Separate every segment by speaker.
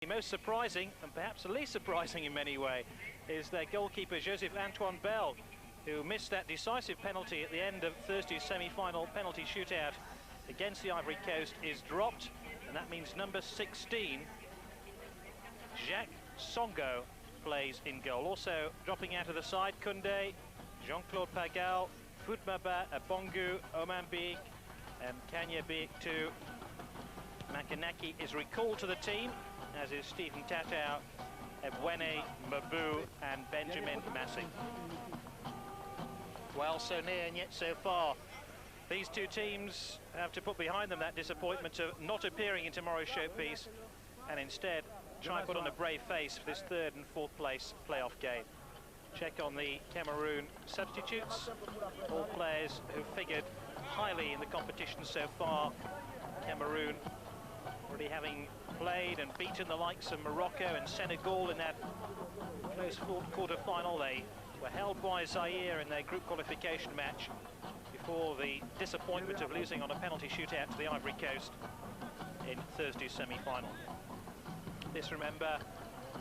Speaker 1: The most surprising, and perhaps the least surprising in many ways, is their goalkeeper Joseph-Antoine Bell, who missed that decisive penalty at the end of Thursday's semi-final penalty shootout against the Ivory Coast, is dropped, and that means number 16, Jacques Songo, plays in goal. Also dropping out of the side, Koundé, Jean-Claude Pagal, Foutmaba, Abongu, Omambik, and Kanyabik too. Makanaki is recalled to the team, as is Stephen Tatau, Ebwene, Mabu, and Benjamin Massey. Well, so near and yet so far. These two teams have to put behind them that disappointment of not appearing in tomorrow's showpiece, and instead try and put on a brave face for this third and fourth place playoff game. Check on the Cameroon substitutes, all players who figured highly in the competition so far. Cameroon already having played and beaten the likes of Morocco and Senegal in that close quarter-final. They were held by Zaire in their group qualification match before the disappointment of losing on a penalty shootout to the Ivory Coast in Thursday's semi-final. This, remember,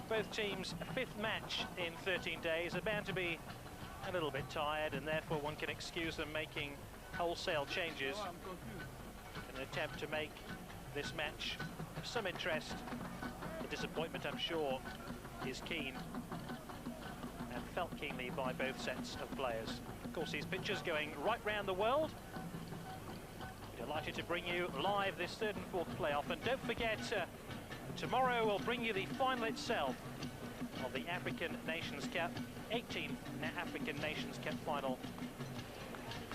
Speaker 1: both teams' fifth match in 13 days, are bound to be a little bit tired, and therefore one can excuse them making wholesale changes in an attempt to make this match of some interest. The disappointment, I'm sure, is keen and felt keenly by both sets of players. Of course, these pictures going right round the world. We're delighted to bring you live this third and fourth playoff, and don't forget, tomorrow we'll bring you the final itself of the African Nations Cup, 18th African Nations Cup final,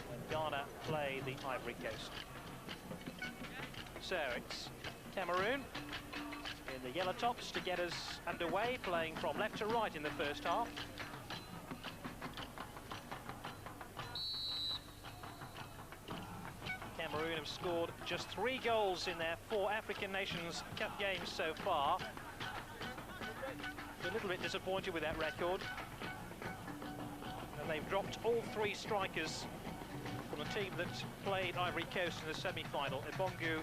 Speaker 1: when Ghana play the Ivory Coast. So it's Cameroon in the yellow tops to get us underway, playing from left to right in the first half. Cameroon have scored just 3 goals in their 4 African Nations Cup games so far. A little bit disappointed with that record. And they've dropped all 3 strikers from the team that played Ivory Coast in the semi-final: Ebongu,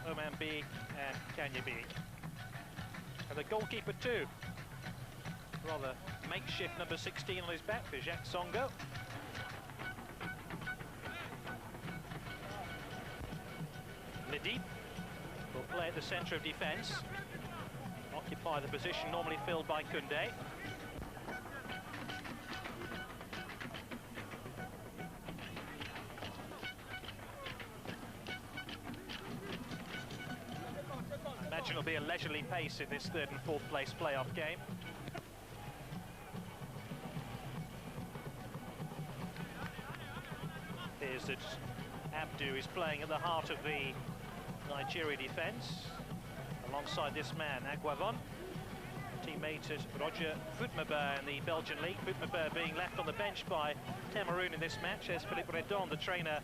Speaker 1: Omambik, and Kanyabik. And the goalkeeper too. Rather makeshift number 16 on his back for Jacques Songo. Ledip will play at the centre of defence, occupy the position normally filled by Koundé. Imagine it'll be a leisurely pace in this third and fourth place playoff game. Here's that Abdu is playing at the heart of the Nigeria defence, alongside this man, Aguavon, teammate at Roger Foutmaba in the Belgian league. Foutmaba being left on the bench by Cameroon in this match. There's Philippe Redon, the trainer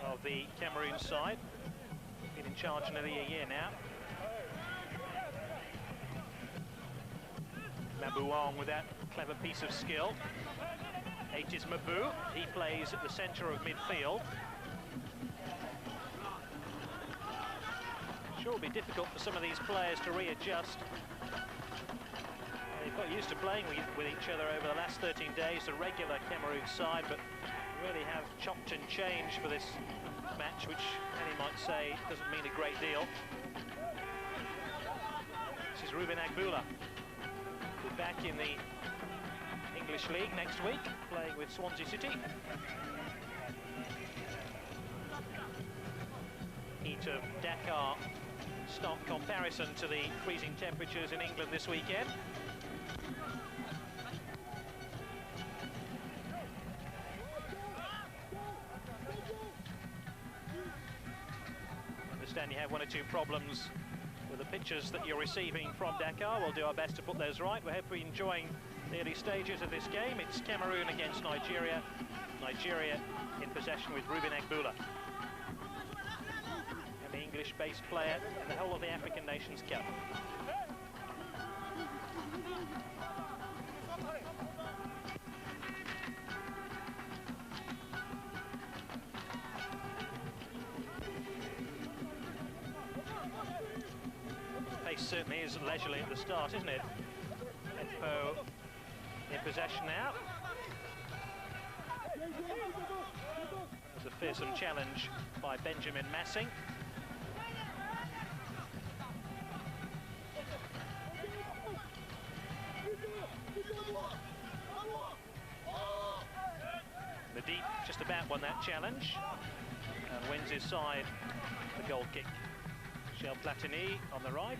Speaker 1: of the Cameroon side. Been in charge nearly a year now. Mabouang with that clever piece of skill. 8 is Mabu, he plays at the centre of midfield. Sure, it'll be difficult for some of these players to readjust. They've got used to playing with each other over the last 13 days, the regular Cameroon side, but really have chopped and changed for this match, which many might say doesn't mean a great deal. This is Ruben Agbula, who'll be back in the English League next week, playing with Swansea City. Heat of Dakar, stark comparison to the freezing temperatures in England this weekend. I understand you have 1 or 2 problems with the pictures that you're receiving from Dakar. We'll do our best to put those right. We're hopefully enjoying the early stages of this game. It's Cameroon against Nigeria. Nigeria in possession with Ruben Agbula, an English-based player in the whole of the African Nations Cup. Pace certainly is leisurely at the start, isn't it? Empo in possession now. There's a fearsome challenge by Benjamin Massing. The deep just about won that challenge and wins his side the goal kick. Michel Platini on the right.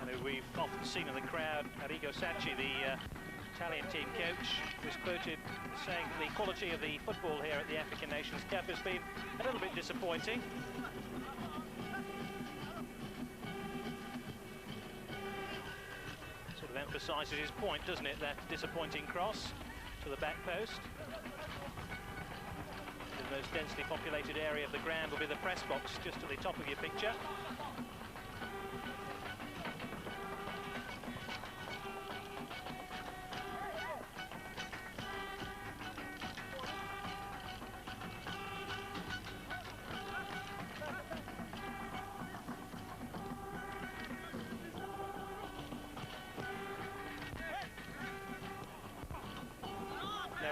Speaker 1: And we've often seen in the crowd, Arrigo Sacchi, the Italian team coach, was quoted saying the quality of the football here at the African Nations Cup has been a little bit disappointing. Sort of emphasises his point, doesn't it, that disappointing cross to the back post. The most densely populated area of the ground will be the press box, just at the top of your picture.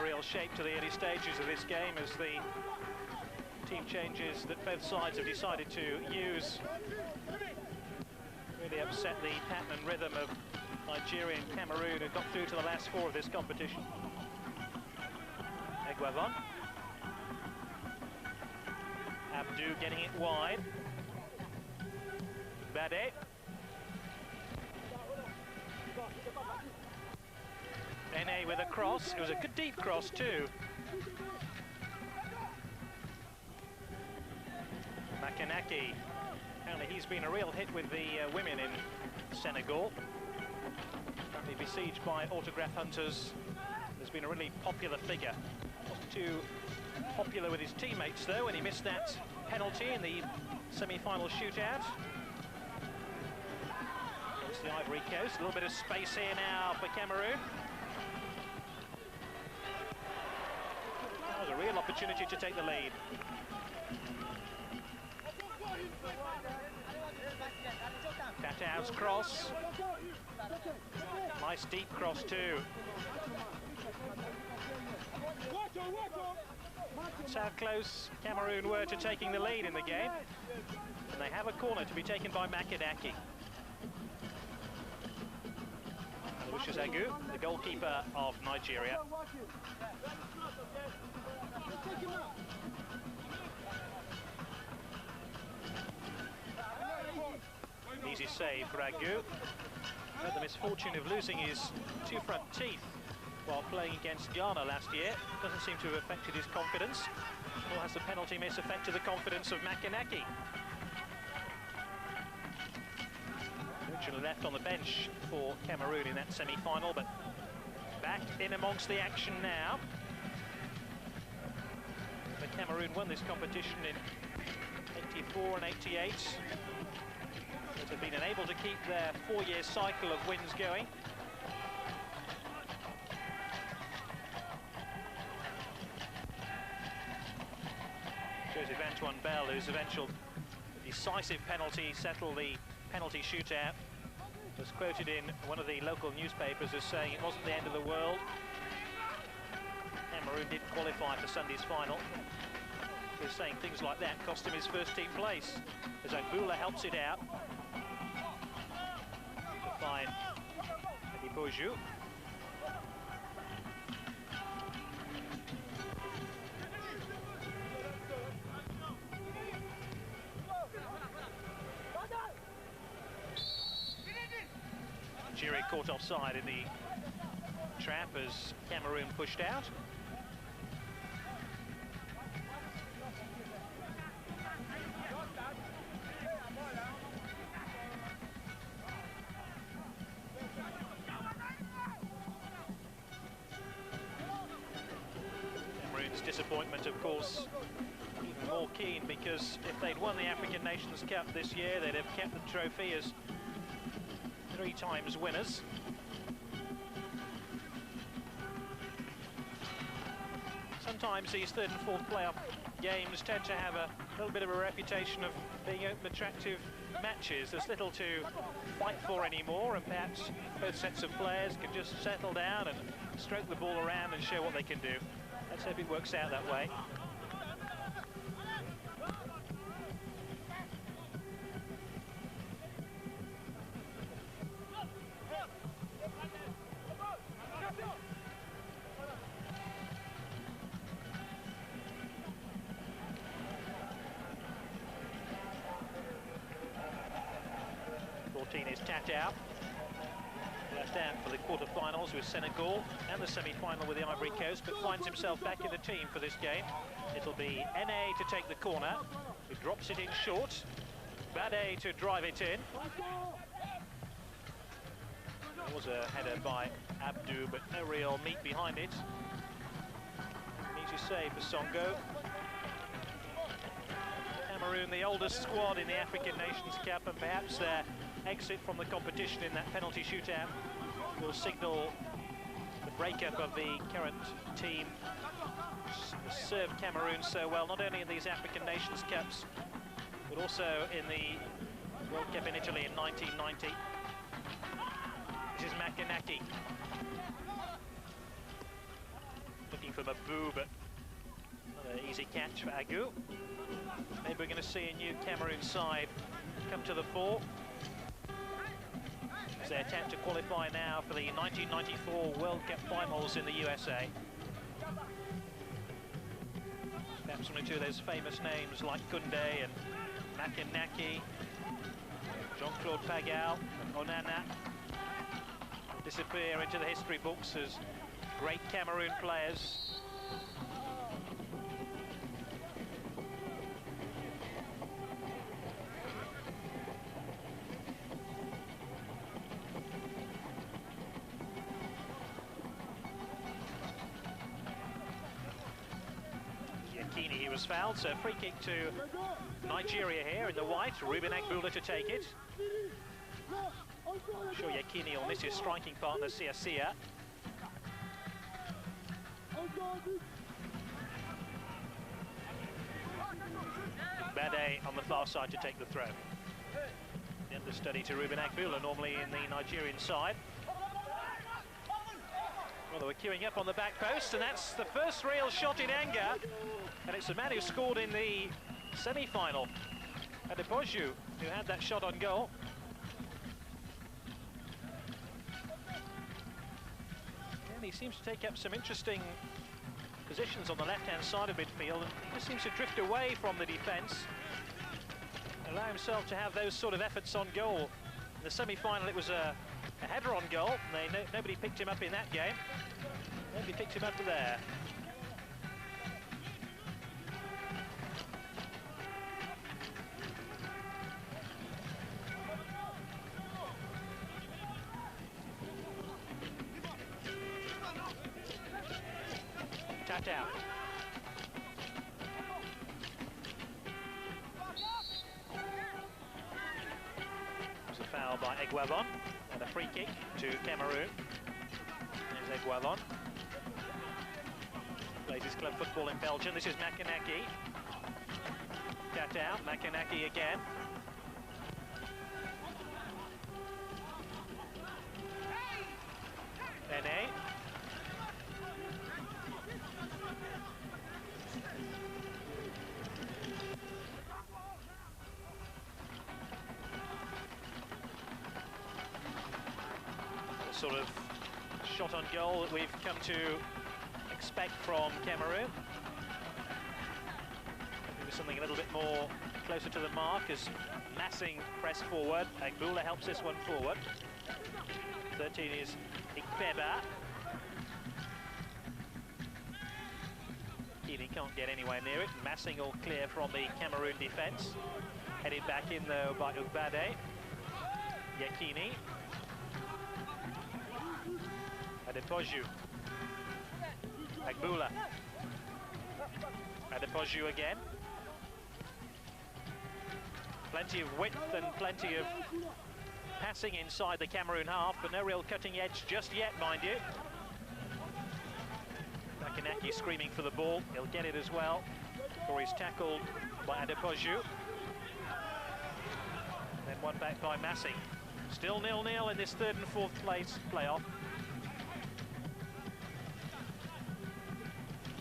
Speaker 1: Real shape to the early stages of this game as the team changes that both sides have decided to use really upset the pattern and rhythm of Nigeria and Cameroon, who got through to the last four of this competition. Eguavon. Abdou getting it wide. Bade. Ene with a cross. It was a good deep cross too. Makanaki. Apparently he's been a real hit with the women in Senegal. Apparently besieged by autograph hunters. Has been a really popular figure. Wasn't too popular with his teammates though when he missed that penalty in the semi-final shootout. Against the Ivory Coast. A little bit of space here now for Cameroon. That was a real opportunity to take the lead. Tatao's cross. Nice deep cross too. That's how close Cameroon were to taking the lead in the game. And they have a corner to be taken by Makanaki. Aloysius Agu, the goalkeeper of Nigeria. Easy save for Agu. Had the misfortune of losing his two front teeth while playing against Ghana last year. Doesn't seem to have affected his confidence. Nor has the penalty miss affected the confidence of Makanaki. Originally left on the bench for Cameroon in that semi-final, but back in amongst the action now. But Cameroon won this competition in 84 and 88. But have been unable to keep their four-year cycle of wins going. Joseph Antoine Bell, whose eventual decisive penalty settled the penalty shootout, was quoted in one of the local newspapers as saying it wasn't the end of the world. Cameroon did qualify for Sunday's final. He was saying things like that cost him his first team place, as Angoula helps it out to find Adiboju. Nigeria caught offside in the trap as Cameroon pushed out. Cameroon's disappointment, of course, even more keen, because if they'd won the African Nations Cup this year, they'd have kept the trophy as 3 times winners. sometimes these third and fourth playoff games tend to have a little bit of a reputation of being open, attractive matches. There's little to fight for anymore, and perhaps both sets of players can just settle down and stroke the ball around and show what they can do. Let's hope it works out that way. Is Tata, left out for the quarter-finals with Senegal and the semi-final with the Ivory Coast, but finds himself back in the team for this game. It'll be NA to take the corner. He drops it in short. Bade to drive it in. There was a header by Abdou, but no real meat behind it. Easy save for Songo. Cameroon, the oldest squad in the African Nations Cup, and perhaps their exit from the competition in that penalty shootout will signal the breakup of the current team. Served Cameroon so well, not only in these African Nations Cups, but also in the World Cup in Italy in 1990. This is Makanaki. Looking for Mabou, but not an easy catch for Agu. Maybe we're going to see a new Cameroon side come to the fore as they attempt to qualify now for the 1994 World Cup finals in the USA. Perhaps one or two of those famous names like Koundé and Makanaki, Jean-Claude Pagal and Onana disappear into the history books as great Cameroon players. He was fouled, so free kick to Nigeria here in the white. Ruben Agbula to take it. I'm sure Yakini will miss his striking partner, Sia. Bade on the far side to take the throw. The understudy to Ruben Agbula, normally in the Nigerian side. Well, they were queuing up on the back post, and that's the first real shot in anger. And it's the man who scored in the semi-final, Adepoju, who had that shot on goal. And he seems to take up some interesting positions on the left-hand side of midfield, and he just seems to drift away from the defence, allow himself to have those sort of efforts on goal. In the semi-final, it was a header on goal. Nobody picked him up in that game. Nobody picked him up there. Tata. There's a foul by Eguavon and a free kick to Cameroon. There's Eguavon. Plays his club football in Belgium. This is Makanaki. Tata, Makanaki again. Nene. Sort of shot on goal that we've come to expect from Cameroon. Maybe something a little bit more closer to the mark as Massing press forward. Agbula helps this one forward. 13 is Ikpeba. Kini can't get anywhere near it. Massing all clear from the Cameroon defence. Headed back in though by Ugbade. Yakini. Adepoju. Agbula. Adepoju again. Plenty of width and plenty of passing inside the Cameroon half, but no real cutting edge just yet, mind you. Makanaki screaming for the ball. He'll get it as well, before he's tackled by Adepoju. Then one back by Massey. Still 0-0 in this third and fourth place playoff.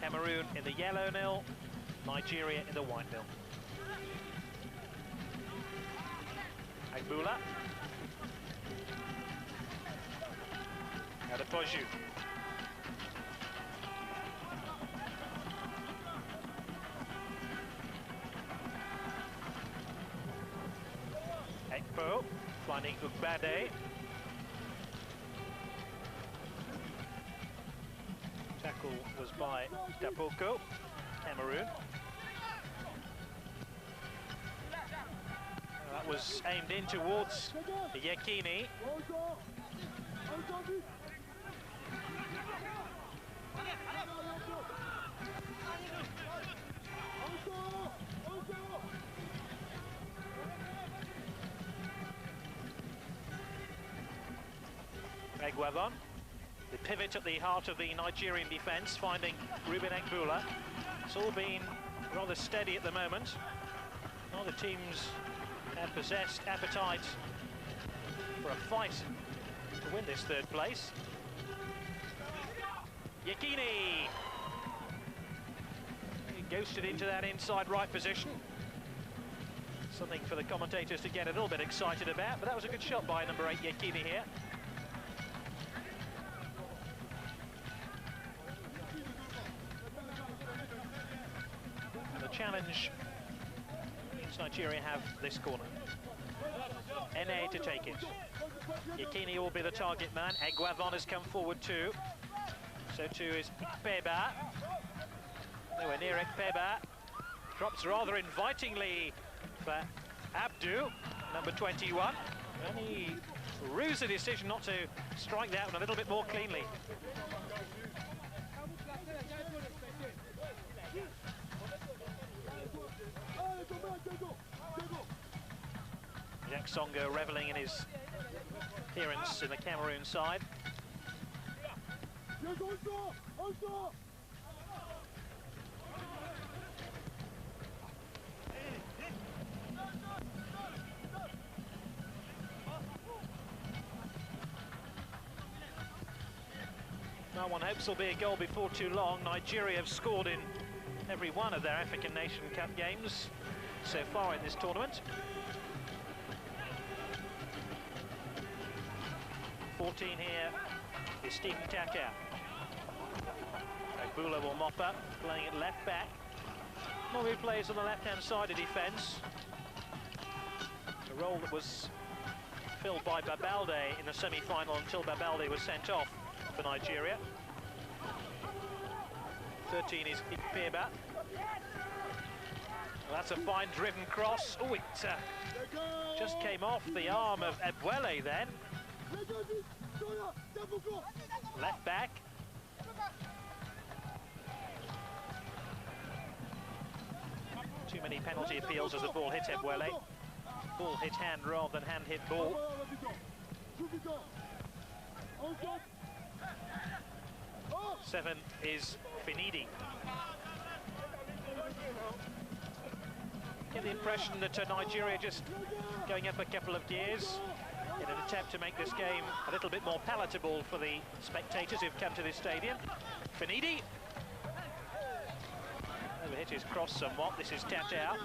Speaker 1: Cameroon in the yellow nil, Nigeria in the white nil. Agbula. Adepoju. Ekpo finding Ugbade. Tackle was by Tapoko, Cameroon. That was aimed in towards Yekini. Egwavon, the pivot at the heart of the Nigerian defence, finding Ruben Ekbula. It's all been rather steady at the moment. Neither teams have possessed appetite for a fight to win this third place. Yekini! He ghosted into that inside right position. Something for the commentators to get a little bit excited about, but that was a good shot by number 8 Yekini here. Challenge means Nigeria have this corner. NA to take it. Yekini will be the target man. Egwavon has come forward too. So too is Ikpeba. Nowhere near Ikpeba. Drops rather invitingly for Abdu, number 21. And he rues the decision not to strike that one a little bit more cleanly. Jack Songo revelling in his appearance in the Cameroon side. No one hopes there'll be a goal before too long. Nigeria have scored in every one of their African Nation Cup games so far in this tournament. 14 here is Stephen Taka. Agbula will mop up, playing it left back. Mobu plays on the left-hand side of defence. A role that was filled by Babalde in the semi-final until Babalde was sent off for Nigeria. 13 is Ikpeba. Well, that's a fine driven cross. Oh, it just came off the arm of Ebwele then. Left back. Too many penalty appeals as the ball hit Ebwele. Ball hit hand rather than hand hit ball. Seven is Finidi. Get the impression that Nigeria just going up a couple of gears in an attempt to make this game a little bit more palatable for the spectators who've come to this stadium. Finidi. Overhit his cross somewhat. This is Tata.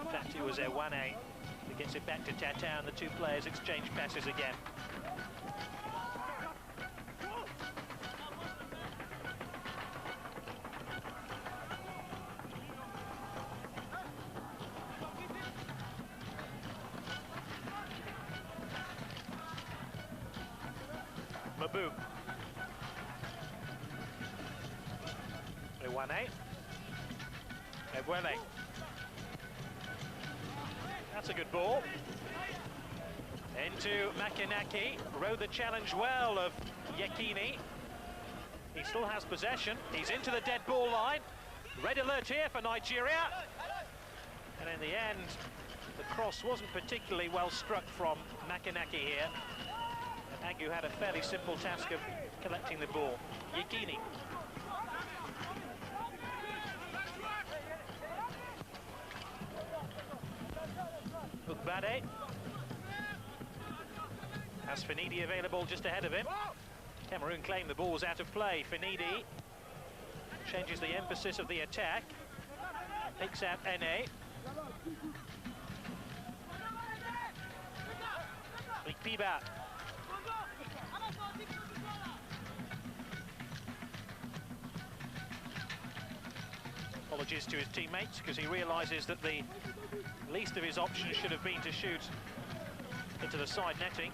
Speaker 1: In fact, it was Ewane who gets it back to Tata, and the two players exchange passes again. Mabu. Ewane. Ebwele. That's a good ball. Into Makanaki. Rode the challenge well of Yekini. He still has possession. He's into the dead ball line. Red alert here for Nigeria. And in the end, the cross wasn't particularly well struck from Makanaki here. Agu had a fairly simple task of collecting the ball. Yekini. Ugbade. Has Finidi available just ahead of him. Cameroon claim the ball's out of play. Finidi changes the emphasis of the attack. Picks out Ene. Piba. Apologies to his teammates because he realises that the least of his options should have been to shoot into the side netting.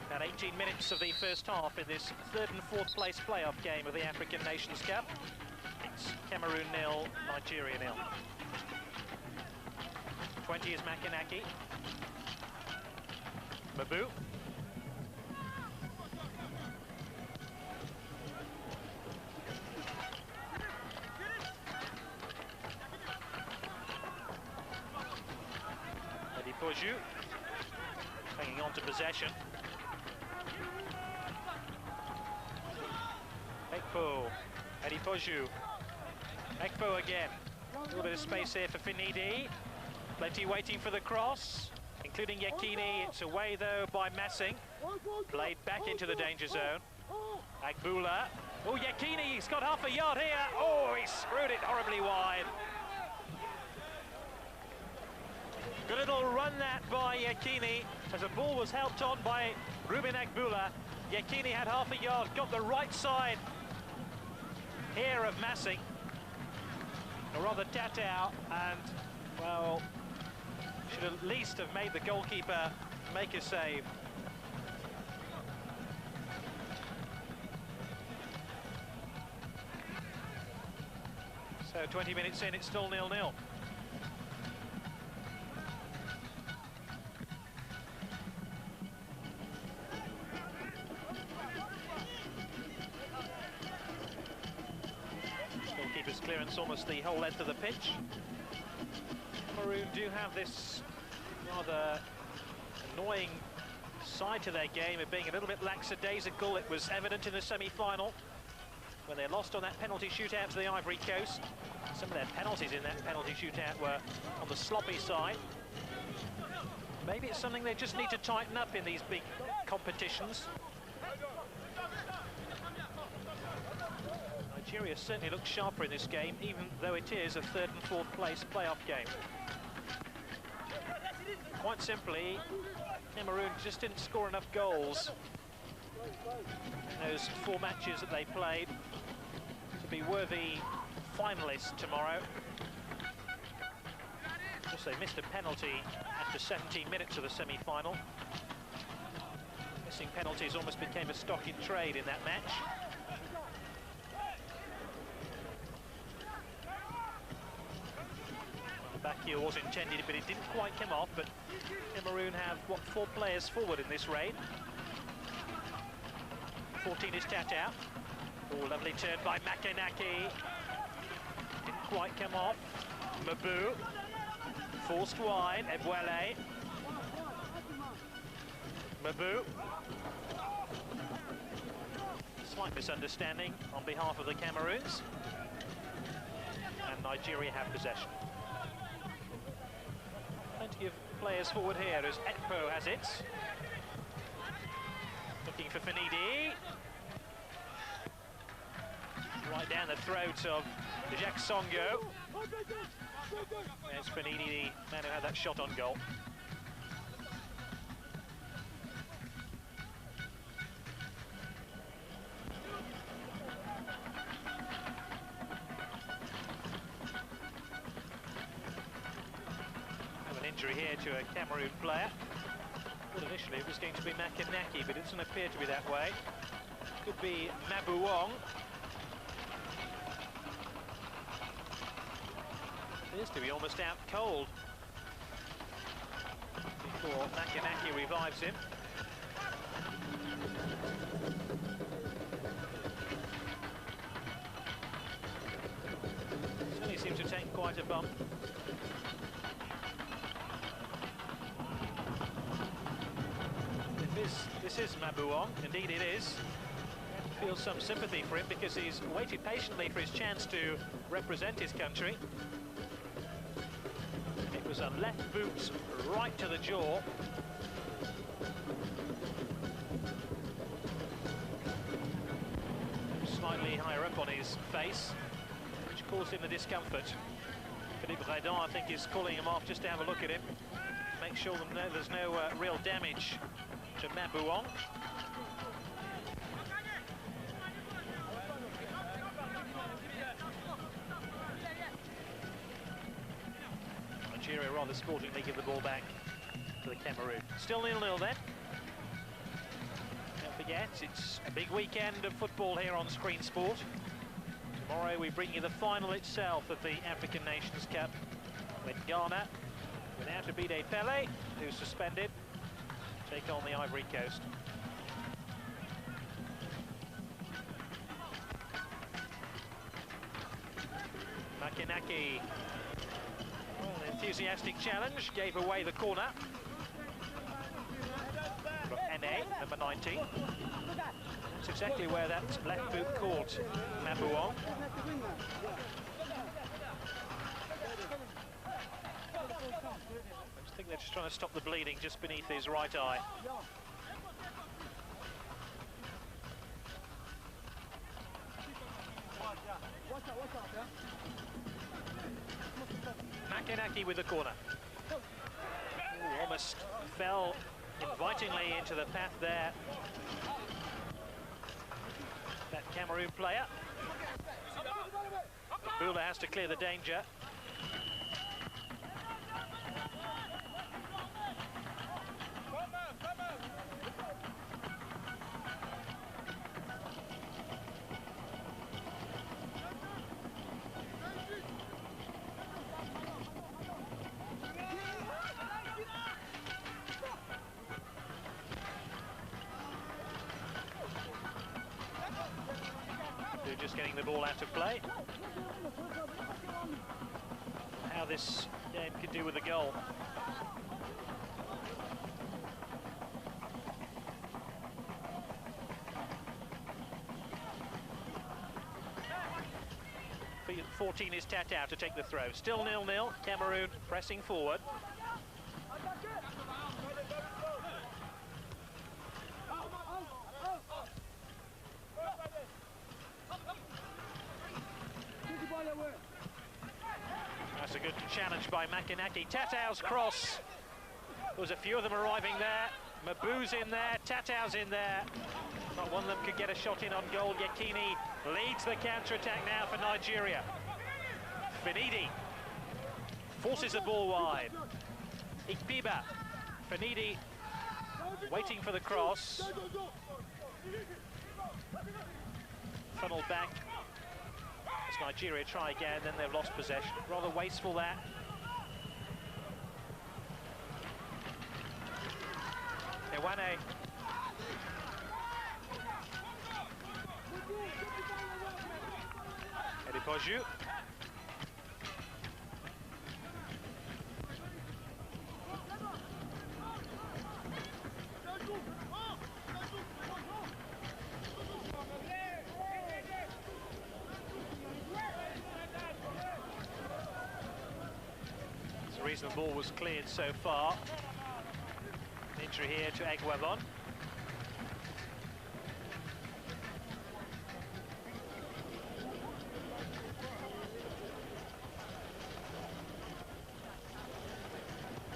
Speaker 1: About 18 minutes of the first half in this third and fourth place playoff game of the African Nations Cup. It's Cameroon 0, Nigeria 0. 20 is Makanaki. Mabu. Poju hanging on to possession. Ekpo, Eddie Poju. Ekpo again. A little bit of space here for Finidi. Plenty waiting for the cross, including Yekini. It's away though by Massing. Played back into the danger zone. Agbula. Oh, Yekini, he's got half a yard here. Oh, he screwed it horribly wide. Good little run that by Yekini as the ball was helped on by Ruben Agbula. Yekini had half a yard, got the right side here of Massing. Or rather Tatao, and, well, should at least have made the goalkeeper make a save. So 20 minutes in, it's still 0-0. Goalkeeper's clearance almost the whole length of the pitch. Cameroon do have this rather annoying side to their game of being a little bit lackadaisical. It was evident in the semi-final when they lost on that penalty shootout to the Ivory Coast. Some of their penalties in that penalty shootout were on the sloppy side. Maybe it's something they just need to tighten up in these big competitions. Nigeria certainly looks sharper in this game, even though it is a third and fourth place playoff game. Quite simply, Cameroon just didn't score enough goals in those 4 matches that they played to be worthy finalists tomorrow. Of course, they missed a penalty after 17 minutes of the semi-final. Missing penalties almost became a stock in trade in that match. The back heel was intended, but it didn't quite come off. But Cameroon have, what, 4 players forward in this raid. 14 is Tatao. Oh, lovely turn by Makanaki. Didn't quite come off. Mabu. Forced wide. Ebwele. Mabu. Slight misunderstanding on behalf of the Cameroons. And Nigeria have possession. Plenty of players forward here as Ekpo has it. Looking for Finidi. Right down the throat of Jacques Songo. There's Finidi, the man who had that shot on goal. Have an injury here to a Cameroon player. Well, initially it was going to be Makanaki, but it doesn't appear to be that way. Could be Mabuong. Appears to be almost out cold before Makanaki revives him. Certainly seems to take quite a bump. This is Mabuong. Indeed it is. Feel some sympathy for him because he's waited patiently for his chance to represent his country. It was a left boot right to the jaw. Slightly higher up on his face, which caused him the discomfort. Philippe Redon, I think, is calling him off just to have a look at him. Make sure there's no real damage to Mabuong. Nigeria rather sportingly give the ball back to the Cameroon. Still 0-0 then. Don't forget, it's a big weekend of football here on Screen Sport. Tomorrow we bring you the final itself of the African Nations Cup, when Ghana, without Abide Pele, who's suspended, take on the Ivory Coast. Makinaki, well, an enthusiastic challenge, gave away the corner from NA, number 19. That's exactly where that left boot caught Mabuong. I think they're just trying to stop the bleeding just beneath his right eye. Makinaki with the corner. Ooh, almost fell invitingly into the path there. That Cameroon player. Bula has to clear the danger. Just getting the ball out of play. How this game could do with a goal. But 14 is Tatao to take the throw. Still 0-0. Cameroon pressing forward. That's a good challenge by Makinaki. Tatao's cross. There was a few of them arriving there. Mabu's in there, Tatao's in there. Not one of them could get a shot in on goal. Yekini leads the counter-attack now for Nigeria. Finidi forces the ball wide. Ikpiba. Finidi waiting for the cross. Funneled back. As Nigeria try again, then they've lost possession. Rather wasteful that. Ewane. Edipoju. The reason the ball was cleared so far. An injury here to Aguavon.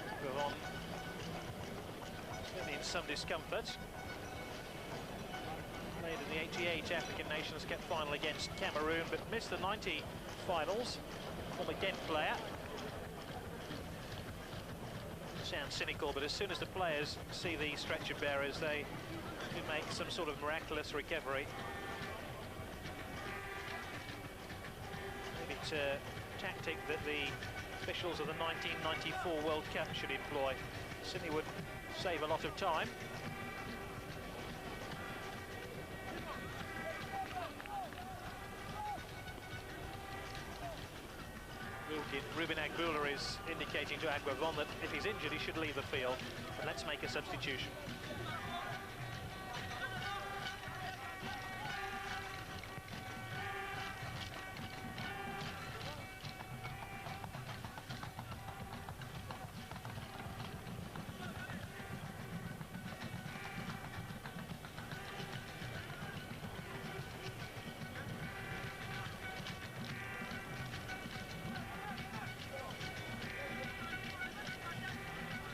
Speaker 1: Aguavon certainly in some discomfort. Played in the 88 African Nations Cup final against Cameroon, but missed the 90 finals. Former Ghent player. Sounds cynical, but as soon as the players see the stretcher bearers, they do make some sort of miraculous recovery. Maybe it's a tactic that the officials of the 1994 World Cup should employ. Certainly would save a lot of time. Ruben Agbula is indicating to Aguavon that if he's injured, he should leave the field. And let's make a substitution.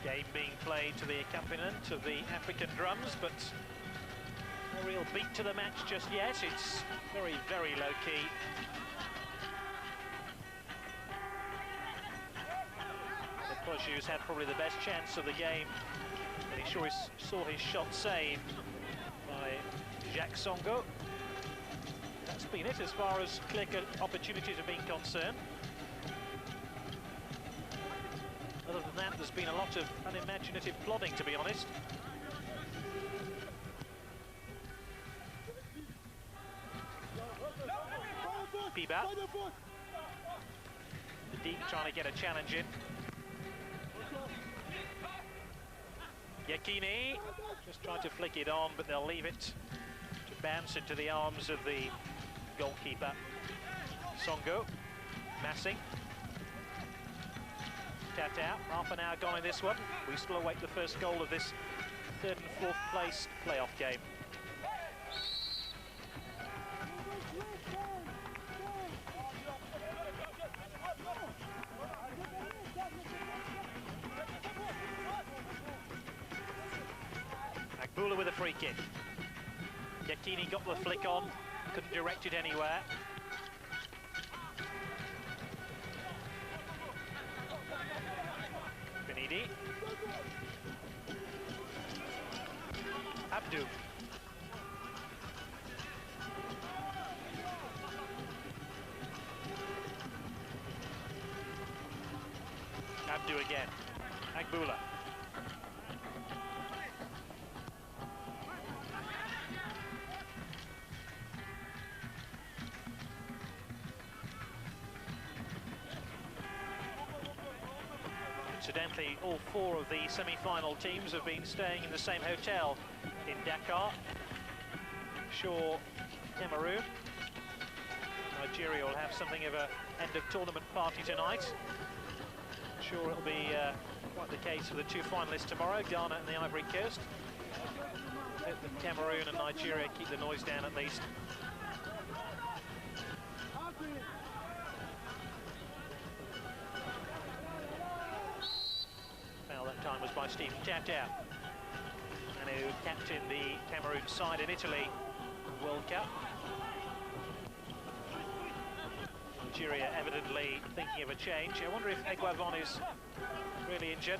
Speaker 1: Game being played to the accompaniment of the African drums, but no real beat to the match just yet. It's very, very low-key. Koju's had probably the best chance of the game, and he sure saw his shot saved by Jacques Songo. That's been it as far as clear-cut opportunities have been concerned. Other than that, there's been a lot of unimaginative plodding, to be honest. Piba. The deep trying to get a challenge in. Yakini just trying to flick it on, but they'll leave it to bounce into the arms of the goalkeeper. Songo, Massing. Out. Half an hour gone in this one. We still await the first goal of this third and fourth place playoff game. Agbula with a free kick. Yakini got the flick on, couldn't direct it anywhere. Abdu. Abdu again. Agbula. Incidentally, all four of the semi-final teams have been staying in the same hotel in Dakar. Sure, Cameroon. Nigeria will have something of a end-of-tournament party tonight. Sure, it'll be quite the case for the two finalists tomorrow, Ghana and the Ivory Coast. Hope that Cameroon and Nigeria keep the noise down at least. Time was by Stephen Tata, and who captained the Cameroon side in Italy World Cup. Nigeria evidently thinking of a change. I wonder if Eguavon is really injured.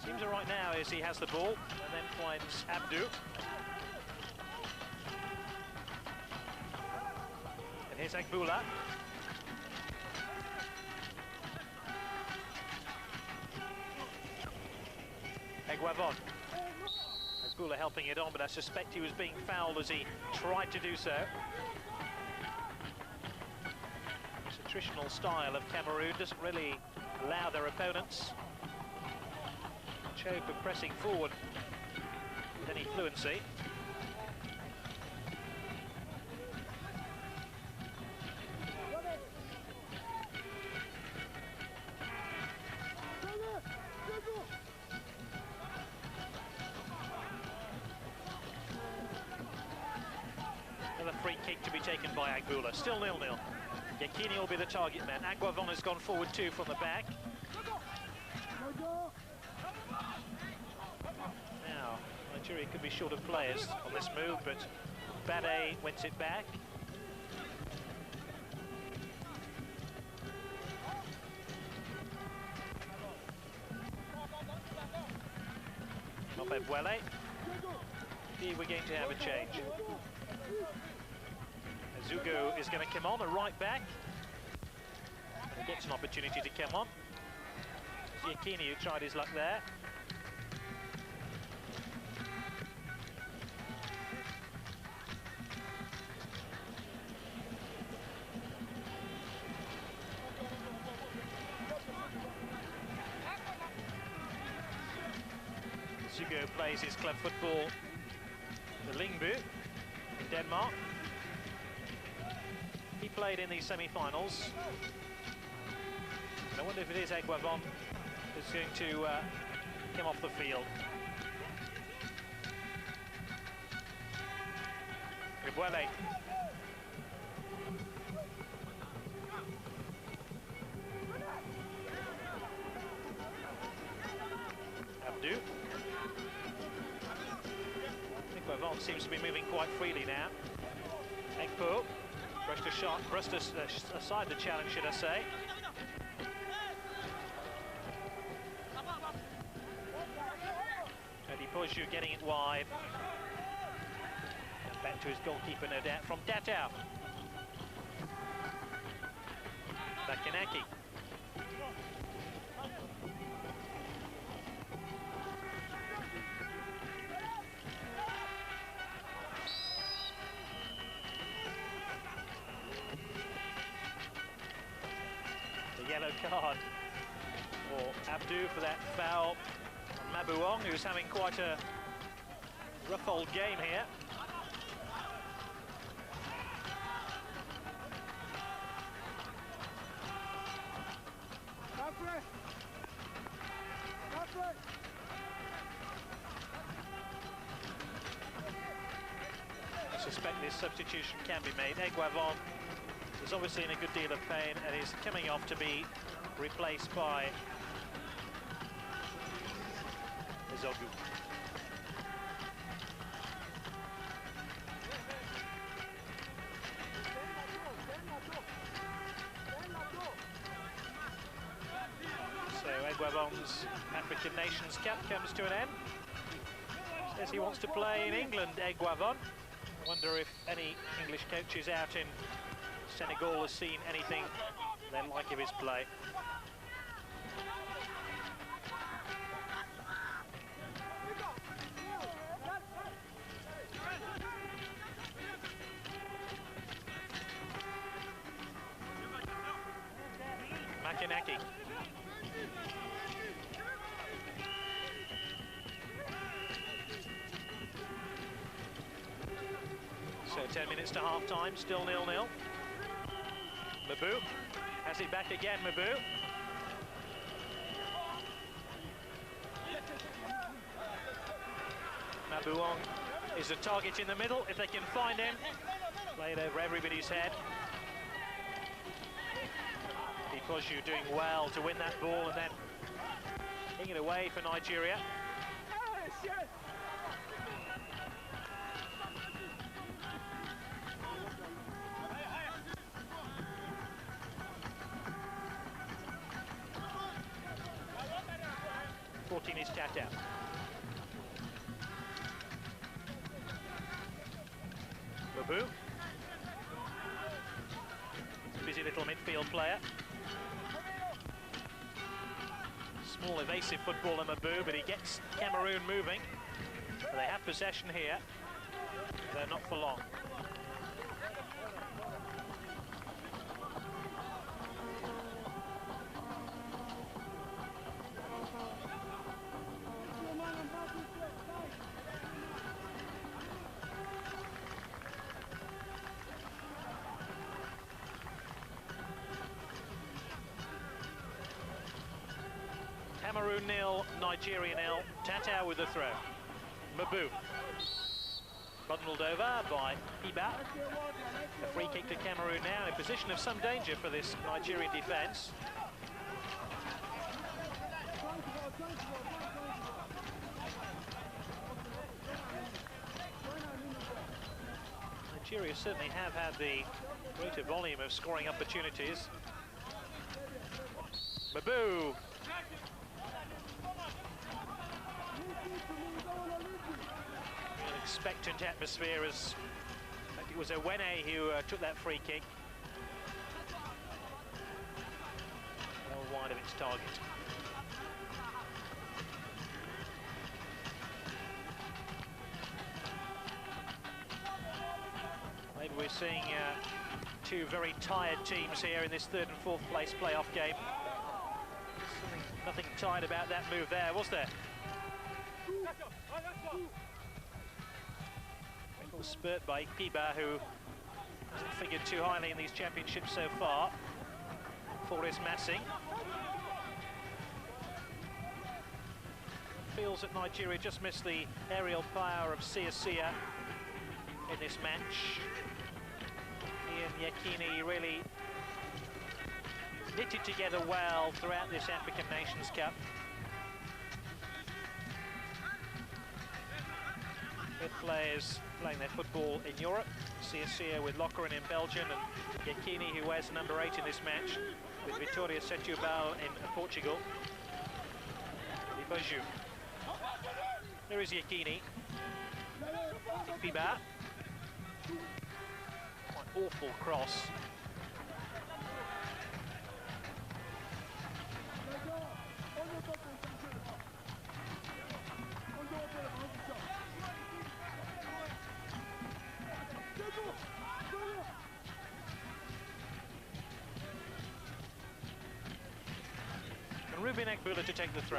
Speaker 1: Seems all right now as he has the ball, and then finds Abdu. And here's Agbula. Eguavon. Agbula helping it on, but I suspect he was being fouled as he tried to do so. This attritional style of Cameroon doesn't really allow their opponents much hope of pressing forward with any fluency. Free kick to be taken by Agbula. Still 0-0. Yakini will be the target man. Agbavon has gone forward too from the back. Now, Nigeria could be short of players on this move, but Bade wins it back. Mopebwele. Here we're going to have a change. Zugo is going to come on, a right back. He gets an opportunity to come on. Yakini who tried his luck there. Zugo plays his club football for Lyngby in Denmark. He played in these semi-finals. I wonder if it is Eguavon who's going to come off the field. Eguavon. seems to be moving quite freely now. Ekpo brushed aside the challenge, should I say. Poju getting it wide. And back to his goalkeeper, no doubt, from Tatao. Bakanaki. The yellow card for Abdu for that foul. Mabuong, who's having quite a rough old game here. I suspect this substitution can be made. Eguavon is obviously in a good deal of pain and is coming off to be replaced by Zogu. So Eguavon's African Nations Cup comes to an end. Says he wants to play in England, Eguavon. I wonder if any English coaches out in Senegal has seen anything they like of his play. Makanaki. So 10 minutes to half-time, still 0-0. Mabu has it back again, Mabu. Mabuong is a target in the middle, if they can find him. Played over everybody's head. Poju doing well to win that ball and then taking it away for Nigeria. Is Tatao. Babu. Busy little midfield player. Small evasive footballer Mabu, but he gets Cameroon moving. They have possession here, though not for long. Cameroon 0, Nigeria 0. Tatao with the throw. Mabu. Bundled over by Iba. A free kick to Cameroon now in a position of some danger for this Nigerian defence. Nigeria certainly have had the greater volume of scoring opportunities. Mabu. Expectant atmosphere as it was Owene who took that free kick. Well wide of its target. Maybe we're seeing two very tired teams here in this third and fourth place playoff game. Nothing tired about that move there, was there? Spurt by Kiba, who hasn't figured too highly in these championships so far. Forrest Massing. Feels that Nigeria just missed the aerial power of Sia in this match. Ian Yakini really knitted together well throughout this African Nations Cup. But players playing their football in Europe. CSCO with Lokeren in Belgium and Yekini, who wears number 8 in this match, with Vitória Setúbal in Portugal. Libaju. There is Yekini. Piba. Quite awful cross. And Ruben Agbula to take the throw.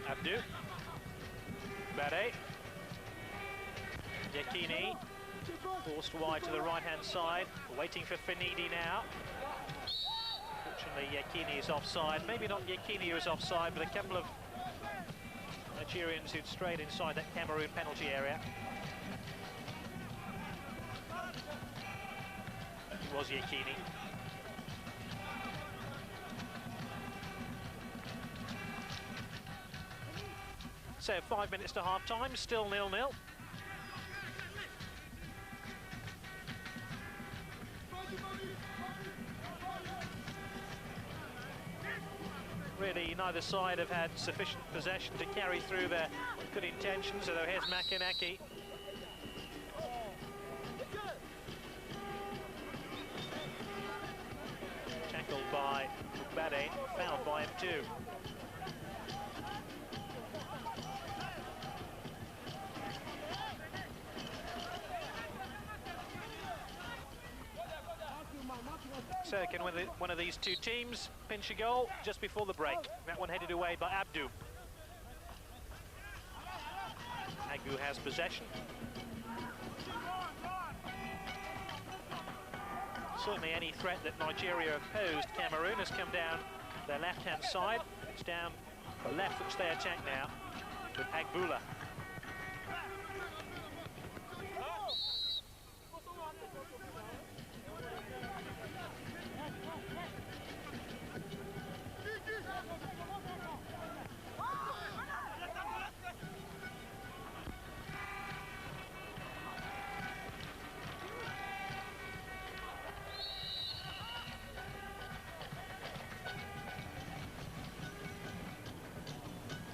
Speaker 1: Abdu. Bade. Yekini. Forced wide to the right-hand side. Waiting for Finidi now. Fortunately, Yekini is offside. Maybe not Yekini who is offside, but a couple of Nigerians who'd strayed inside that Cameroon penalty area. It was Yekini. So 5 minutes to half-time, still 0-0. Really, neither side have had sufficient possession to carry through their good intentions, although here's Makinaki. Tackled by Bade, fouled by him too. So can one of these two teams pinch a goal just before the break? That one headed away by Abdu. Agu has possession. Certainly any threat that Nigeria have posed Cameroon has come down their left-hand side. It's down the left which they attack now with Agbula.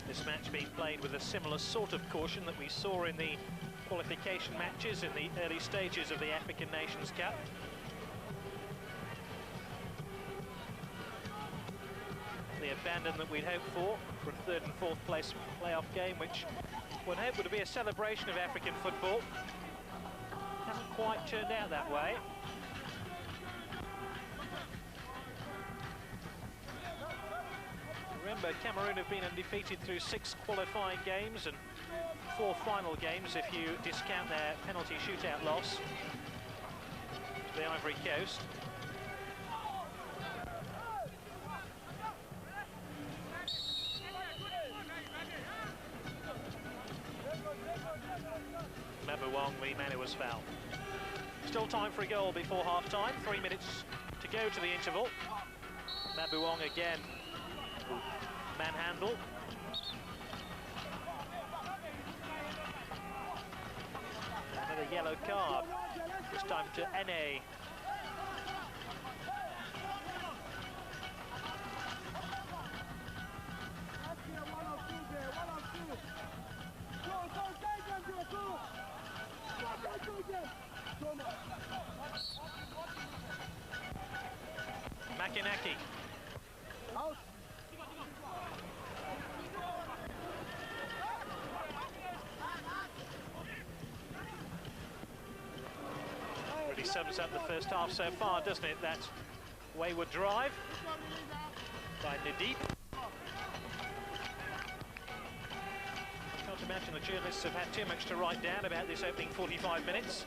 Speaker 1: This match being played with a similar sort of caution that we saw in the qualification matches in the early stages of the African Nations Cup. The abandon that we'd hoped for a third and fourth place playoff game, which one hoped would be a celebration of African football. Hasn't quite turned out that way. Remember, Cameroon have been undefeated through 6 qualifying games and 4 final games if you discount their penalty shootout loss to the Ivory Coast. Mabuwong, the man who was fouled. Still time for a goal before half-time. 3 minutes to go to the interval. Mabuwong again. Manhandle. Another yellow card. This time to Ene. Makinaki. Really sums up the first half so far, doesn't it? That wayward drive by Nadeep. Can't imagine the journalists have had too much to write down about this opening 45 minutes.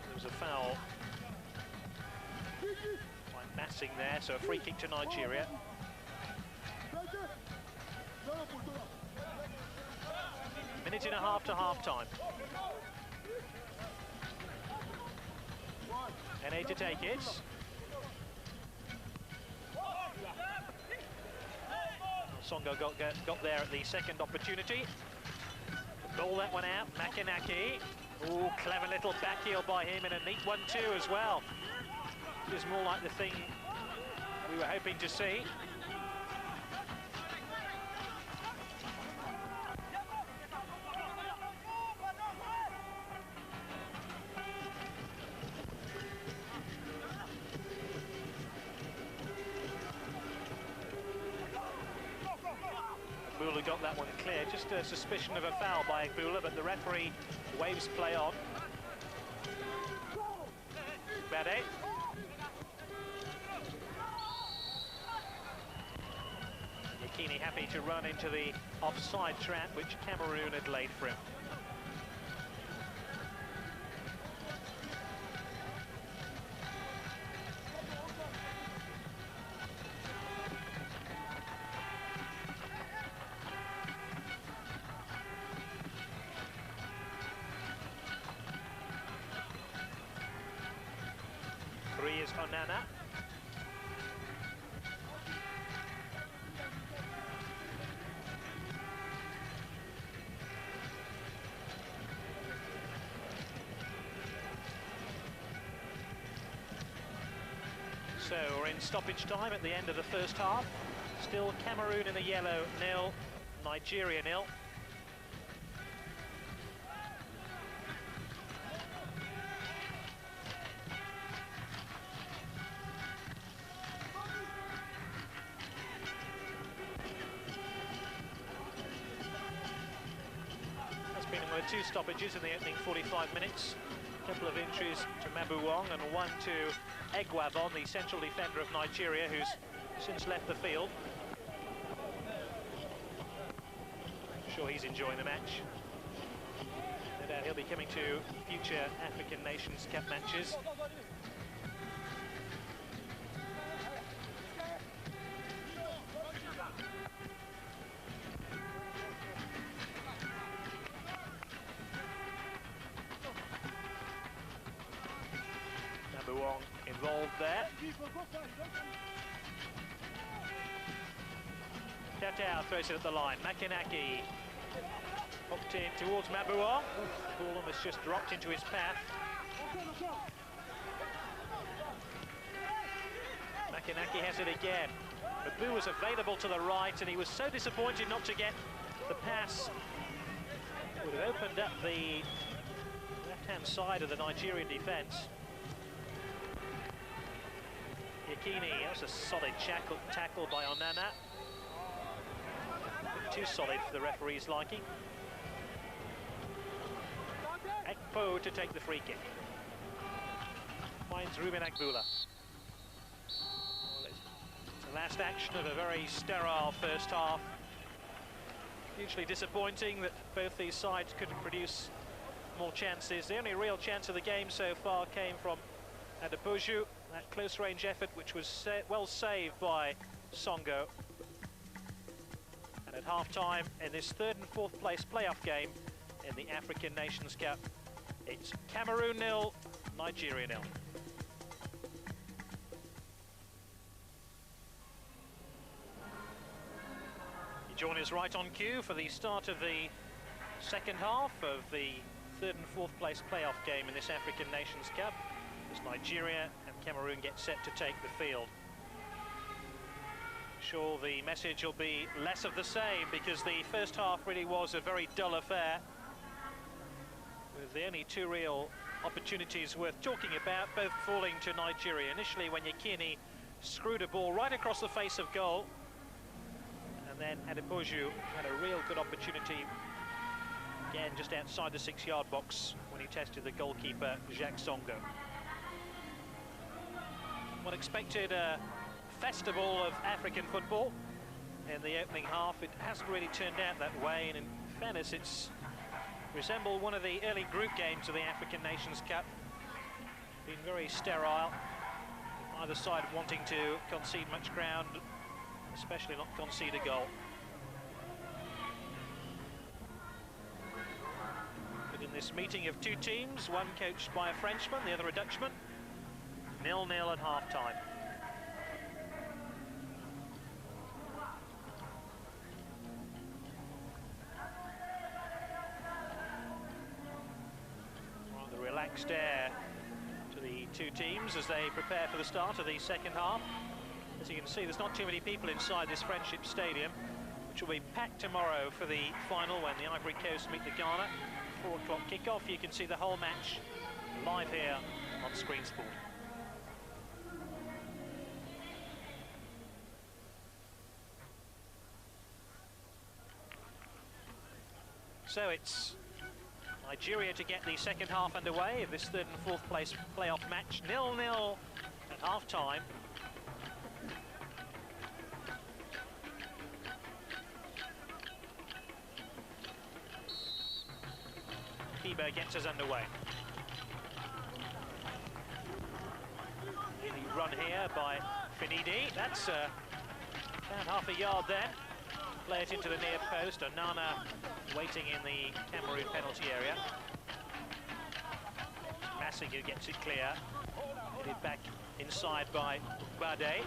Speaker 1: There was a foul by passing there, so a free kick to Nigeria. Minute and a half to half-time. NA to take it. Songo got there at the second opportunity. Ball that one out, Makanaki. Ooh, clever little back heel by him, and a neat one too as well. It was more like the thing we were hoping to see. Agbula got that one clear. Just a suspicion of a foul by Agbula, but the referee waves play on. Bade. Yakini happy to run into the offside trap which Cameroon had laid for him. Three is Onana. So we're in stoppage time at the end of the first half. Still Cameroon in the yellow, 0, Nigeria 0. Two stoppages in the opening 45 minutes. A couple of injuries to Mabuwong and one to Egwavon, the central defender of Nigeria, who's since left the field. I'm sure he's enjoying the match. No doubt he'll be coming to future African Nations Cup matches. Involved there. Tatao throws it at the line. Makanaki hooked in towards Mabuwong. Ball almost just dropped into his path. Makanaki has it again. Mabu was available to the right, and he was so disappointed not to get the pass. It would have opened up the left-hand side of the Nigerian defence. Yakini, that was a solid tackle by Onana. Too solid for the referee's liking. Ekpo to take the free kick. Finds Ruben Agbula. It's the last action of a very sterile first half. Hugely disappointing that both these sides couldn't produce more chances. The only real chance of the game so far came from Adepoju. That close-range effort, which was well saved by Songo. And at half-time, in this third and fourth place playoff game in the African Nations Cup, it's Cameroon 0, Nigeria 0. You join us right on cue for the start of the second half of the third and fourth place playoff game in this African Nations Cup, as Nigeria and Cameroon get set to take the field. Sure, the message will be less of the same, because the first half really was a very dull affair, with the only two real opportunities worth talking about, both falling to Nigeria. Initially, when Yakini screwed a ball right across the face of goal, and then Adepoju had a real good opportunity, again just outside the 6-yard box, when he tested the goalkeeper, Jacques Songo. One expected a festival of African football in the opening half. It hasn't really turned out that way, and in fairness, it's resembled one of the early group games of the African Nations Cup. Been very sterile. Either side wanting to concede much ground, especially not concede a goal. But in this meeting of two teams, one coached by a Frenchman, the other a Dutchman, 0-0 at half-time. Rather relaxed air to the two teams as they prepare for the start of the second half. As you can see, there's not too many people inside this Friendship Stadium, which will be packed tomorrow for the final when the Ivory Coast meet the Ghana. 4 o'clock kickoff. You can see the whole match live here on Screen Sport. So it's Nigeria to get the second half underway of this third and fourth place playoff match. 0-0 at half-time. Kiba gets us underway. The run here by Finidi. That's about half a yard then. Play it into the near post. Onana waiting in the Camerún penalty area. Massing who gets it clear. Headed back inside by Bade.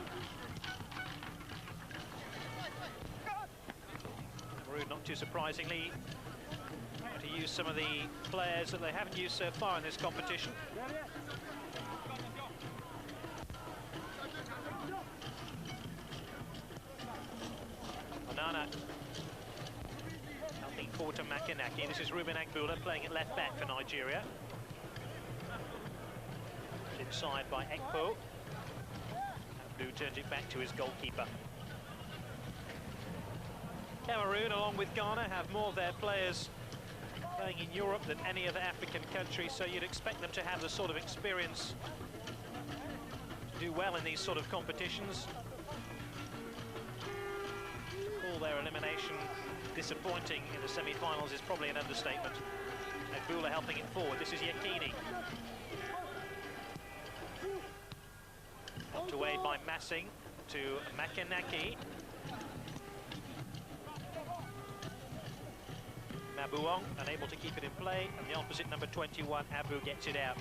Speaker 1: Camerún, not too surprisingly, to use some of the players that they haven't used so far in this competition. Onana helping forward to Makanaki. This is Ruben Agbula playing at left back for Nigeria. Inside by Ekpo. Abdou turns it back to his goalkeeper. Cameroon, along with Ghana, have more of their players playing in Europe than any other African country, so you'd expect them to have the sort of experience to do well in these sort of competitions. To call their elimination disappointing in the semi-finals is probably an understatement. Agbula helping it forward. This is Yakini. Helped away by Massing to Makanaki. Mabuong unable to keep it in play, and the opposite number 21, Abu, gets it out.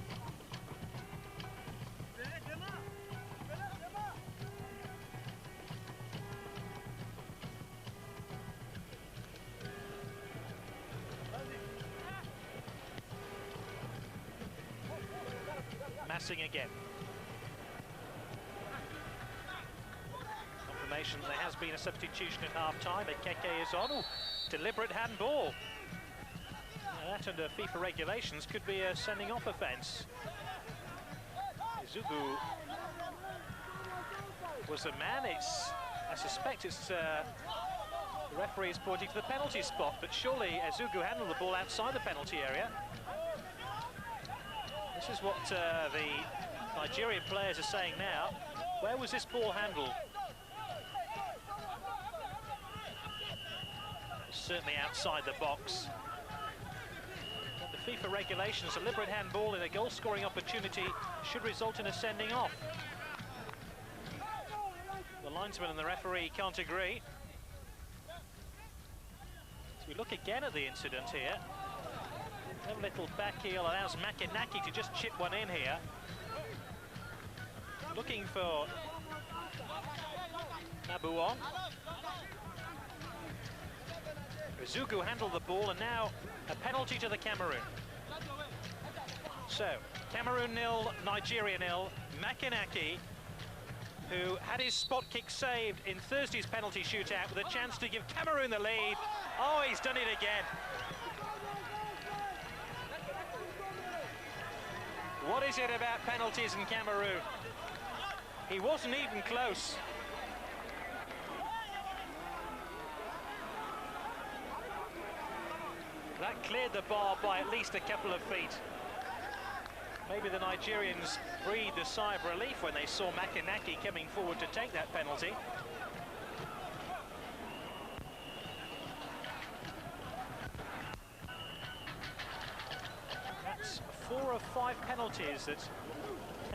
Speaker 1: Massing again. Confirmation there has been a substitution at half-time. Ekeke is on. Ooh, deliberate handball. That under FIFA regulations could be a sending off offence. Ezugu was the man. I suspect it's the referee is pointing to the penalty spot, but surely Ezugu handled the ball outside the penalty area. This is what the Nigerian players are saying now. Where was this ball handled? Certainly outside the box. The FIFA regulations, deliberate handball in a goal-scoring opportunity should result in a sending off. The linesman and the referee can't agree. So we look again at the incident here. A little back heel allows Makanaki to just chip one in here. Looking for Nabuong. Ezugu handled the ball, and now a penalty to the Cameroon. So, Cameroon 0, Nigeria 0. Makanaki, who had his spot kick saved in Thursday's penalty shootout with a chance to give Cameroon the lead. Oh, he's done it again. What is it about penalties in Cameroon? He wasn't even close. That cleared the bar by at least a couple of feet. Maybe the Nigerians breathed a sigh of relief when they saw Makanaki coming forward to take that penalty. That's 4 of 5 penalties that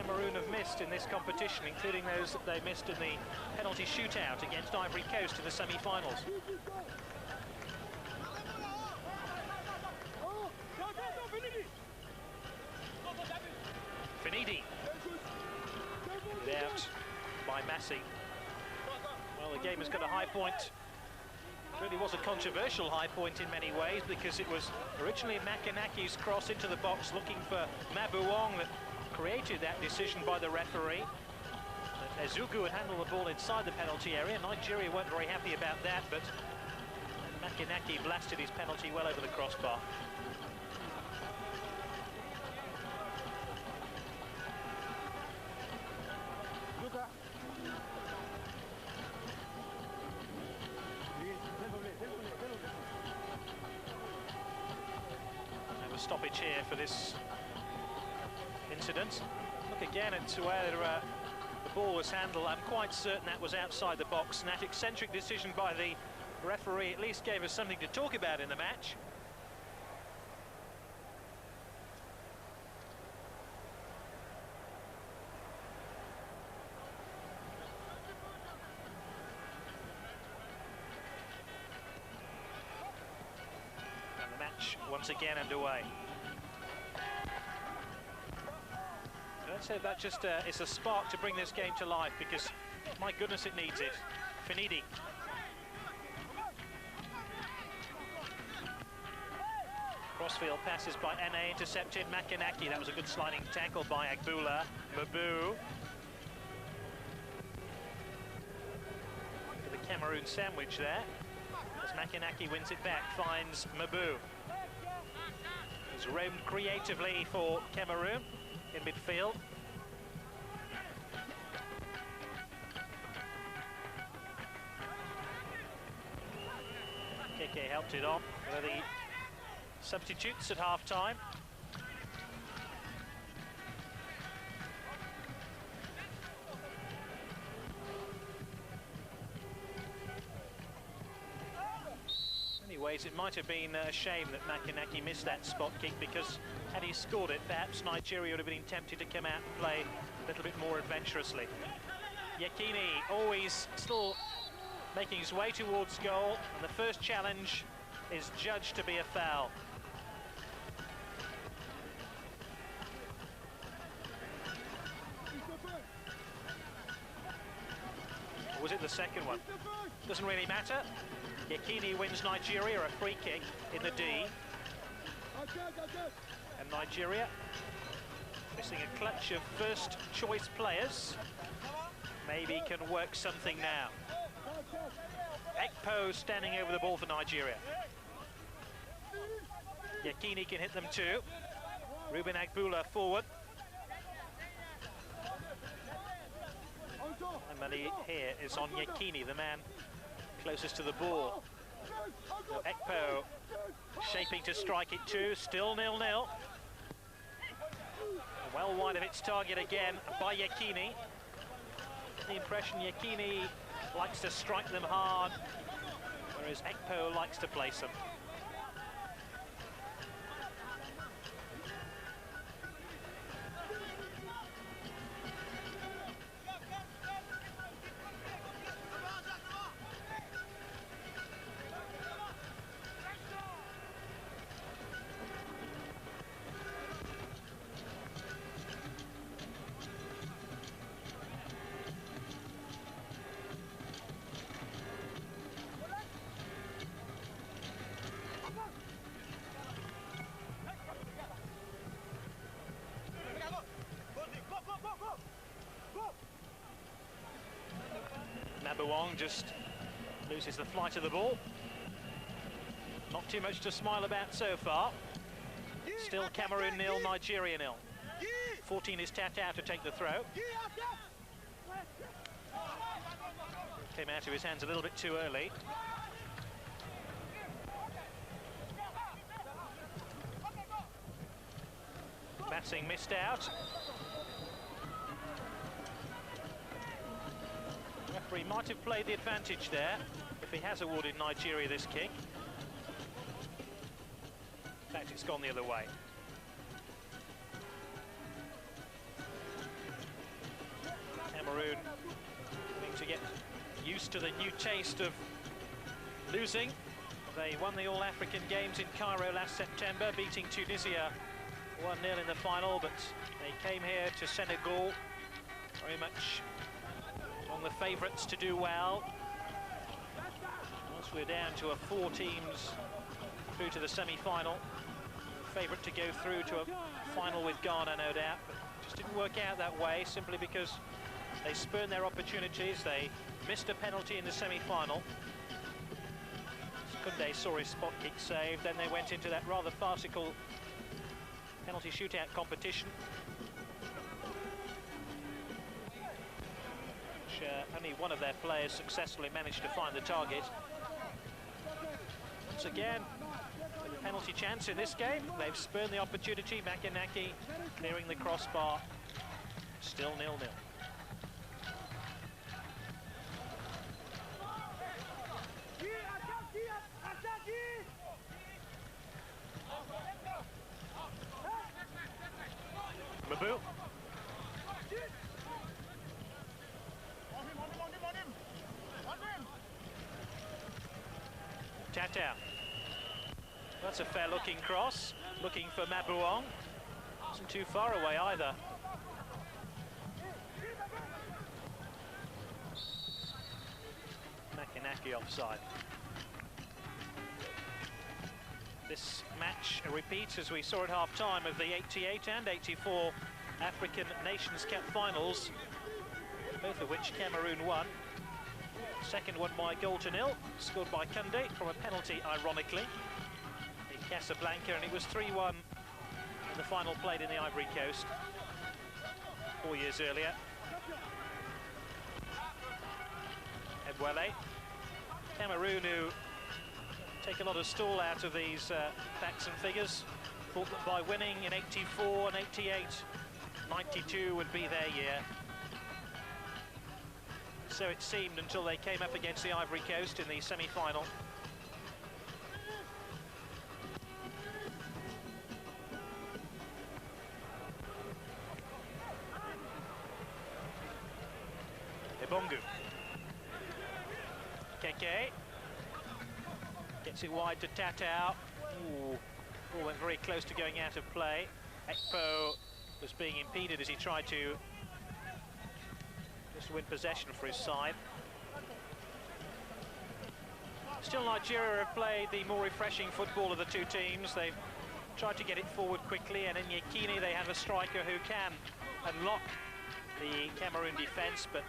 Speaker 1: Cameroon have missed in this competition, including those that they missed in the penalty shootout against Ivory Coast in the semi-finals. Finidi. Put out by Massey. Well, the game has got a high point. It really was a controversial high point in many ways, because it was originally Makanaki's cross into the box looking for Mabuong that created that decision by the referee. Ezugu had handled the ball inside the penalty area. Nigeria weren't very happy about that, but Makanaki blasted his penalty well over the crossbar. And a stoppage here for this incident. Look again at where the ball was handled. I'm quite certain that was outside the box, and that eccentric decision by the referee at least gave us something to talk about in the match. And the match once again underway. Let's say that just is a spark to bring this game to life, because my goodness, it needs it. Finidi. Crossfield passes by NA, intercepted. Makanaki, that was a good sliding tackle by Agbula. Mabu. The Cameroon sandwich there, as Makanaki wins it back, finds Mabu. He's roamed creatively for Cameroon in midfield. Keke helped it on. The substitutes at half-time. In many ways, it might have been a shame that Makanaki missed that spot kick, because had he scored it, perhaps Nigeria would have been tempted to come out and play a little bit more adventurously. Yakini always still making his way towards goal, and the first challenge is judged to be a foul. Or was it the second one? Doesn't really matter. Yakini wins Nigeria a free kick in the D. And Nigeria missing a clutch of first choice players. Maybe can work something now. Ekpo standing over the ball for Nigeria. Yakini can hit them too. Ruben Agbula forward. And money here is on Yakini, the man closest to the ball. So Ekpo shaping to strike it too, still 0-0. Well wide of its target again by Yakini. The impression Yakini likes to strike them hard, whereas Ekpo likes to place them. Mabuong just loses the flight of the ball. Not too much to smile about so far. Still Cameroon 0, Nigeria 0. 14 is Tata to take the throw. Came out of his hands a little bit too early. Massing missed out. Referee might have played the advantage there if he has awarded Nigeria this kick. In fact, it's gone the other way. used to the new taste of losing. They won the All-African Games in Cairo last September, beating Tunisia 1-0 in the final, but they came here to Senegal very much among the favourites to do well. Once we're down to 4 teams through to the semi-final, favourite to go through to a final with Ghana, no doubt, but just didn't work out that way, simply because they spurned their opportunities. They missed a penalty in the semi-final. Kunde saw his spot kick saved, then they went into that rather farcical penalty shootout competition, which only one of their players successfully managed to find the target. Once again, a penalty chance in this game. They've spurned the opportunity. Makanaki clearing the crossbar. Still 0-0. Mabu. Tata. That's a fair-looking cross. Looking for Mabuong. Wasn't too far away either. Makanaki offside. This match a repeat, as we saw at half-time, of the 88 and 84 African Nations Cup finals, both of which Cameroon won. Second one by 0-0, scored by Kunde from a penalty, ironically, in Casablanca, and it was 3-1 in the final played in the Ivory Coast 4 years earlier. Ebwele. Cameroon, who take a lot of stall out of these facts and figures, thought that by winning in 84 and 88, 92 would be their year. So it seemed until they came up against the Ivory Coast in the semi-final. Ebongu. Keke. Gets it wide to Tatao. Ooh, ball went very close to going out of play. Ekpo was being impeded as he tried to just win possession for his side. Still, Nigeria have played the more refreshing football of the two teams. They've tried to get it forward quickly, and in Yekini they have a striker who can unlock the Cameroon defence, but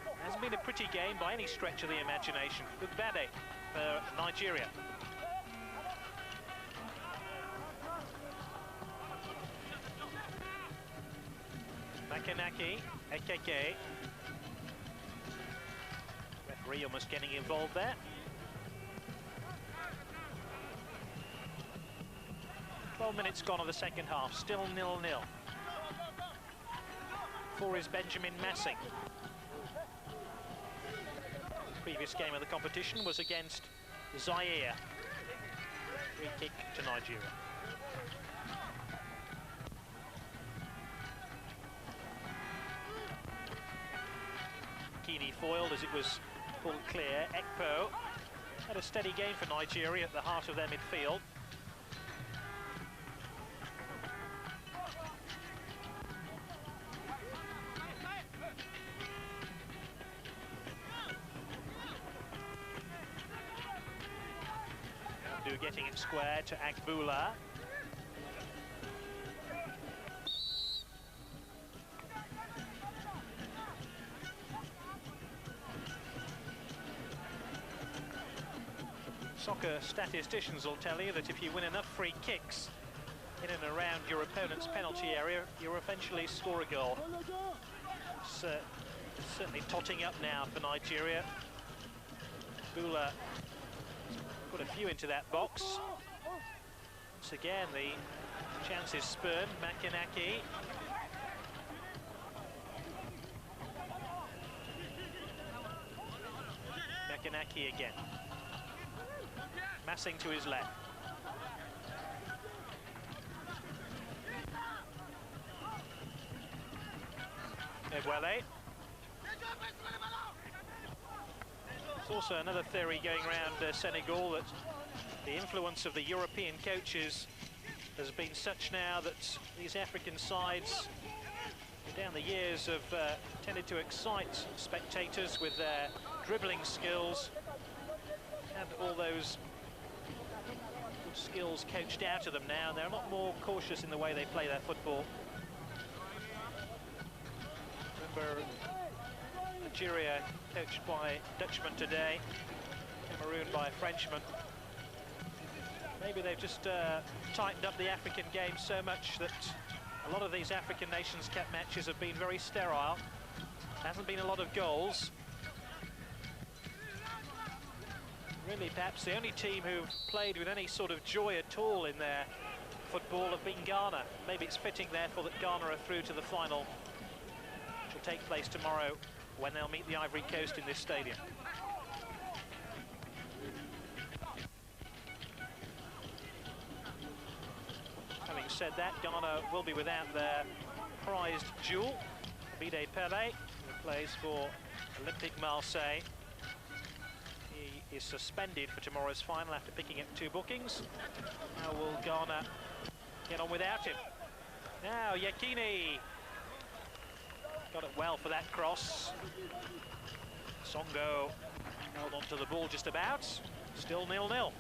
Speaker 1: it hasn't been a pretty game by any stretch of the imagination. Ugbade for Nigeria. Makanaki, Ekeke. Referee almost getting involved there. 12 minutes gone of the second half, still 0-0. For is Benjamin Massing. Previous game of the competition was against Zaire. Free kick to Nigeria. Kini foiled as it was pulled clear. Ekpo had a steady game for Nigeria at the heart of their midfield. Getting it square to Agbula. Soccer statisticians will tell you that if you win enough free kicks in and around your opponent's penalty area, you'll eventually score a goal. It's certainly totting up now for Nigeria. Agbula put a few into that box. Once again, the chance is spurned. Makanaki. Makanaki again. Massing to his left. Ebwele. There's also another theory going around Senegal that the influence of the European coaches has been such now that these African sides down the years have tended to excite spectators with their dribbling skills, and all those good skills coached out of them now, and they're a lot more cautious in the way they play their football. Remember Nigeria coached by Dutchman today, Cameroon by Frenchman. Maybe they've just tightened up the African game so much that a lot of these African Nations Cup matches have been very sterile. Hasn't been a lot of goals. Really, perhaps the only team who've played with any sort of joy at all in their football have been Ghana. Maybe it's fitting, therefore, that Ghana are through to the final, which will take place tomorrow when they'll meet the Ivory Coast in this stadium. Having said that, Ghana will be without their prized jewel, Bide Pele, who plays for Olympique Marseille. He is suspended for tomorrow's final after picking up 2 bookings. How will Ghana get on without him? Now, Yakini got it well for that cross. Songo held onto the ball just about. Still 0-0.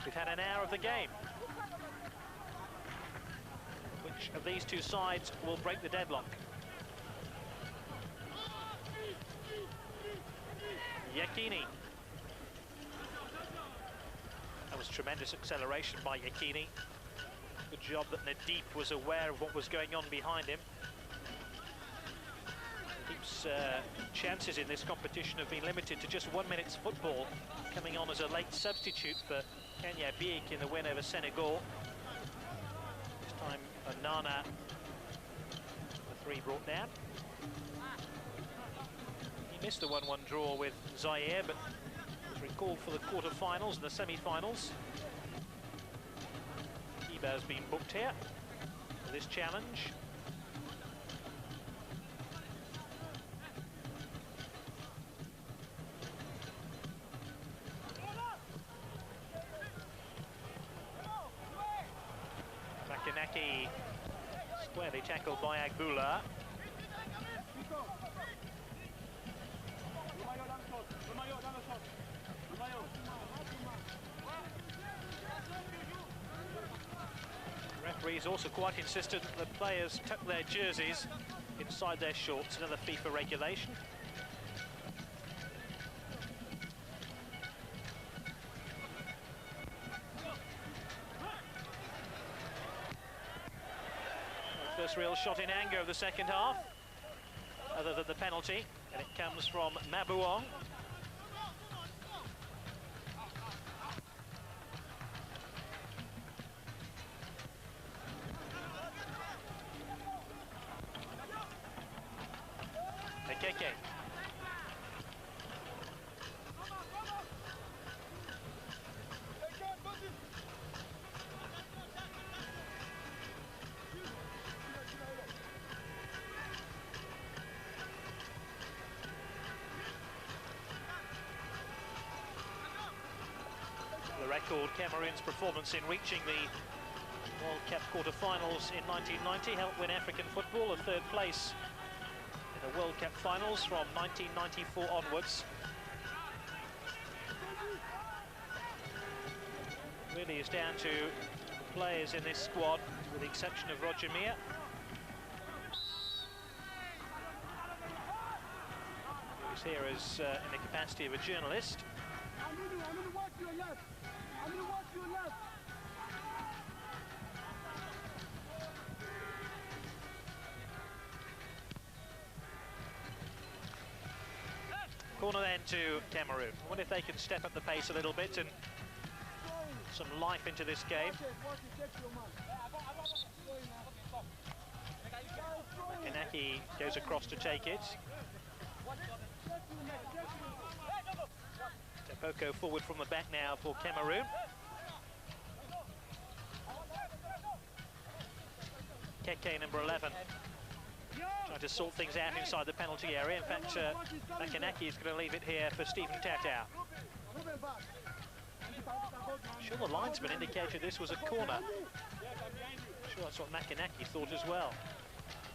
Speaker 1: We've had an hour of the game. Which of these two sides will break the deadlock? Yakini. That was tremendous acceleration by Yakini. Good job that Nadeep was aware of what was going on behind him. Nadeep's chances in this competition have been limited to just 1 minute's football, coming on as a late substitute for Kenya Biek in the win over Senegal. This time Nana, the 3 brought down. He missed the 1-1 draw with Zaire, but was recalled for the quarter-finals and the semi-finals. Kiba has been booked here for this challenge. Makanaki squarely tackled by Agbula. The referee is also quite insistent that the players tuck their jerseys inside their shorts, another FIFA regulation. First real shot in anger of the second half, other than the penalty, and it comes from Mabuong. Ekeke. The record Cameroon's performance in reaching the World Cup quarter-finals in 1990 helped win African football a 3rd place in the World Cup finals from 1994 onwards. Really is down to players in this squad, with the exception of Roger Mia. He's here as in the capacity of a journalist. Corner then to Cameroon. I wonder if they can step up the pace a little bit and some life into this game. Inaki goes across to take it. Tepoko forward from the back now for Cameroon. Keke, number 11, trying to sort things out inside the penalty area. In fact, Makanaki is going to leave it here for Stephen Tatau. I'm sure the linesman indicated this was a corner. I'm sure that's what Makanaki thought as well.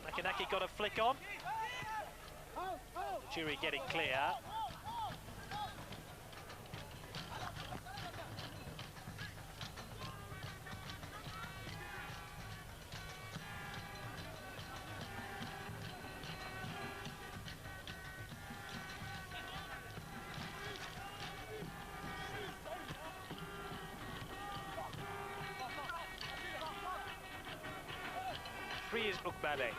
Speaker 1: Makanaki got a flick on. Jury getting clear. Free is Ukbale.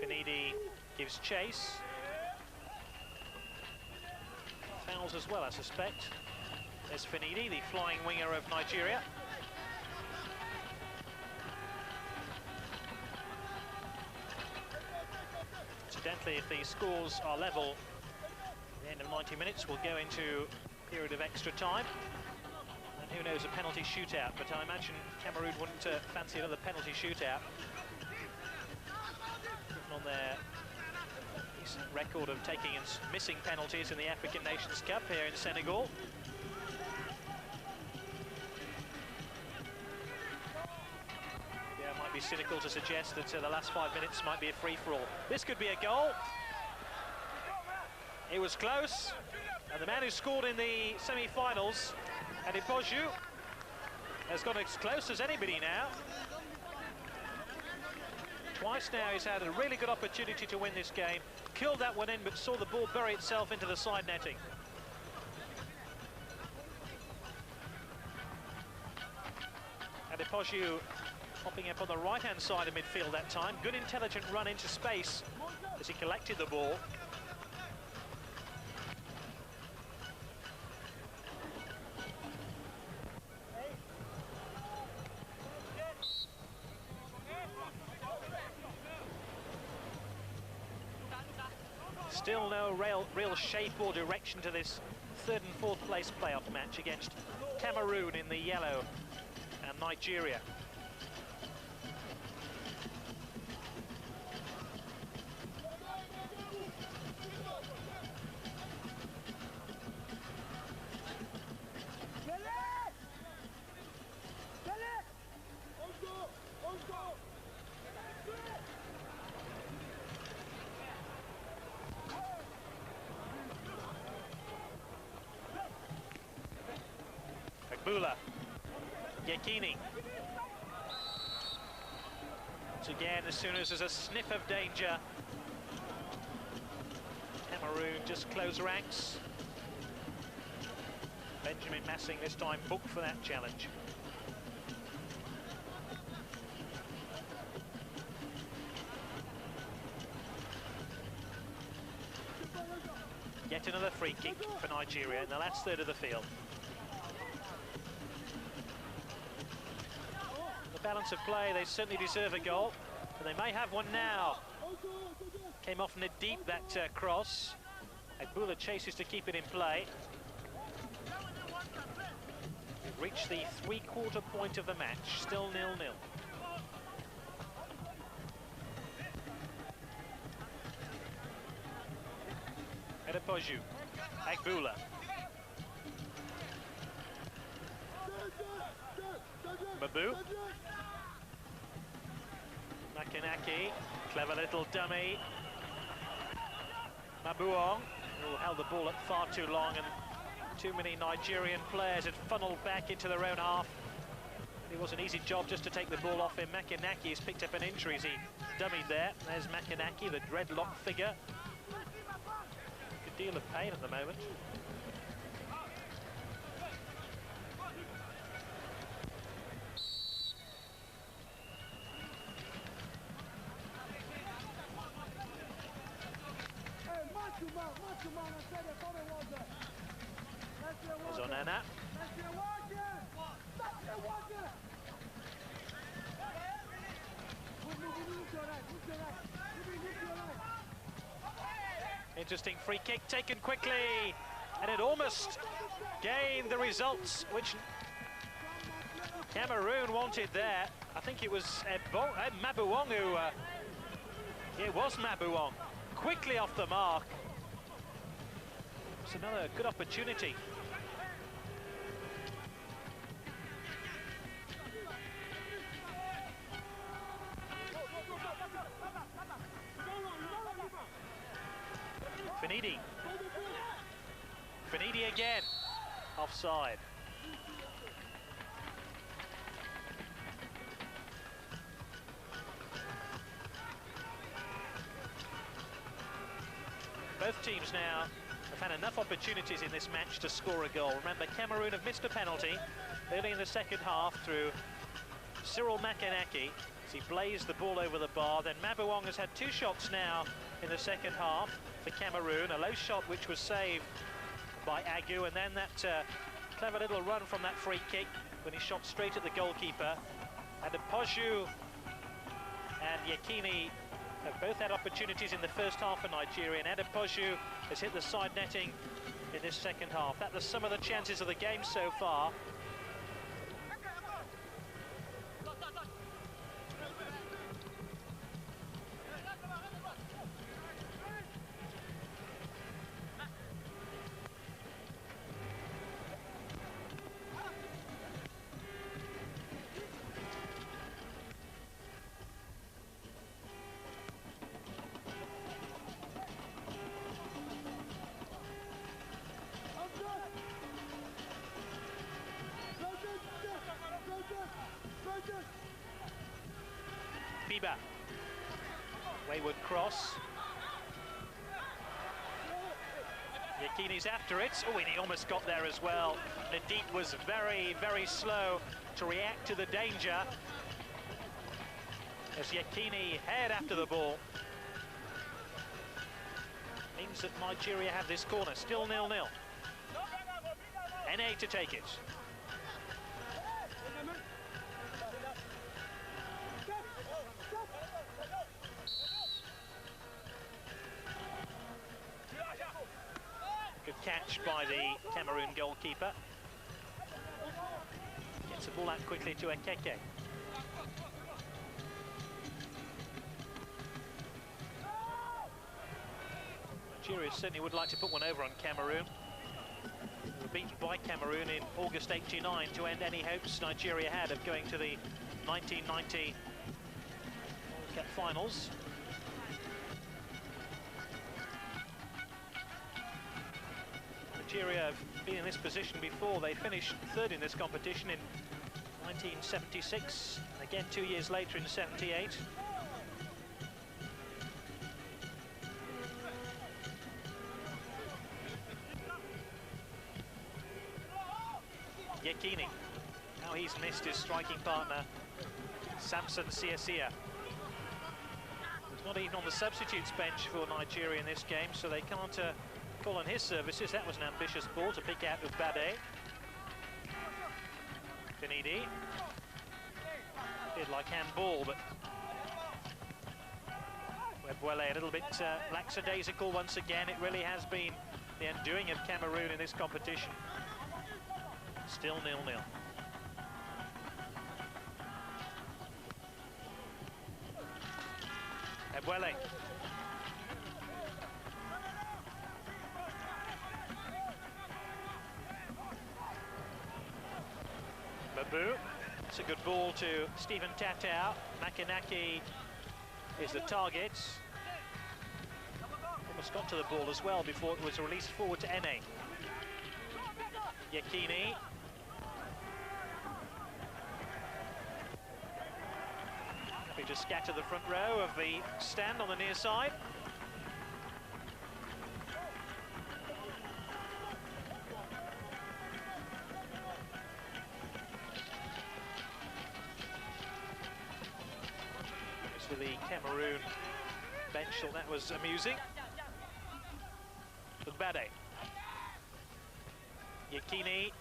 Speaker 1: Finidi gives chase. Fouls as well, I suspect. There's Finidi, the flying winger of Nigeria. Incidentally, if the scores are level at the end of 90 minutes, we'll go into a period of extra time. And who knows, a penalty shootout, but I imagine Cameroon wouldn't fancy another penalty shootout. On their recent record of taking and missing penalties in the African Nations Cup here in Senegal. Yeah, it might be cynical to suggest that the last 5 minutes might be a free-for-all. This could be a goal. It was close, and the man who scored in the semi-finals, Adepoju, has got as close as anybody now. Twice now he's had a really good opportunity to win this game. Killed that one in, but saw the ball bury itself into the side netting. Adepoju popping up on the right-hand side of midfield that time. Good intelligent run into space as he collected the ball. Still no real shape or direction to this third and fourth place playoff match against Cameroon in the yellow and Nigeria. Bula, Gekini. Once again, as soon as there's a sniff of danger, Cameroon just close ranks. Benjamin Massing this time booked for that challenge. Yet another free kick for Nigeria in the last third of the field. Balance of play, they certainly deserve a goal, and they may have one now. Came off in the deep, that cross. Agbula chases to keep it in play. We've reached the three-quarter point of the match, still 0-0. Adepoju, Agbula. Mabu. Makanaki, clever little dummy. Mabuong, who held the ball up far too long, and too many Nigerian players had funneled back into their own half. It was an easy job just to take the ball off him. Makanaki has picked up an injury as he dummied there. There's Makanaki, the dreadlock figure. Good deal of pain at the moment. Zonana. Interesting free kick taken quickly, and it almost gave the results which Cameroon wanted there. I think it was Mabuong who... it was Mabuong. Quickly off the mark. It's another good opportunity. Finidi. Finidi again. Offside. Both teams now have had enough opportunities in this match to score a goal. Remember, Cameroon have missed a penalty early in the second half through Cyril Makanaki as he blazed the ball over the bar. Then Mabuong has had 2 shots now in the second half for Cameroon. A low shot which was saved by Agu, and then that clever little run from that free kick when he shot straight at the goalkeeper. Adepoju and Yekini have both had opportunities in the first half for Nigeria, and Adepoju has hit the side netting in this second half. That was some of the chances of the game so far. Biba. Wayward cross. Yakini's after it. Oh, and he almost got there as well. Nadeep was very, very slow to react to the danger as Yekini head after the ball. Means that Nigeria have this corner, still 0-0. NA to take it. Good catch by the Cameroon goalkeeper. Gets the ball out quickly to Ekeke. Nigeria certainly would like to put one over on Cameroon. They were beaten by Cameroon in August '89 to end any hopes Nigeria had of going to the 1990 World Cup finals. Nigeria have been in this position before. They finished third in this competition in 1976, and again 2 years later in '78. Yekini, now he's missed his striking partner, Samson Siasia. He's not even on the substitutes bench for Nigeria in this game, so they can't call on his services. That was an ambitious ball to pick out of Bade. Finidi. Did like handball, but Webwele a little bit lackadaisical once again. It really has been the undoing of Cameroon in this competition. Still 0-0. Ebwele. Babu. It's a good ball to Stephen Tatau. Makanaki is the target. Almost got to the ball as well before it was released forward to Ene. Yekini. Happy to scatter the front row of the stand on the near side. To the Cameroon bench, so that was amusing. Bade. Yekini.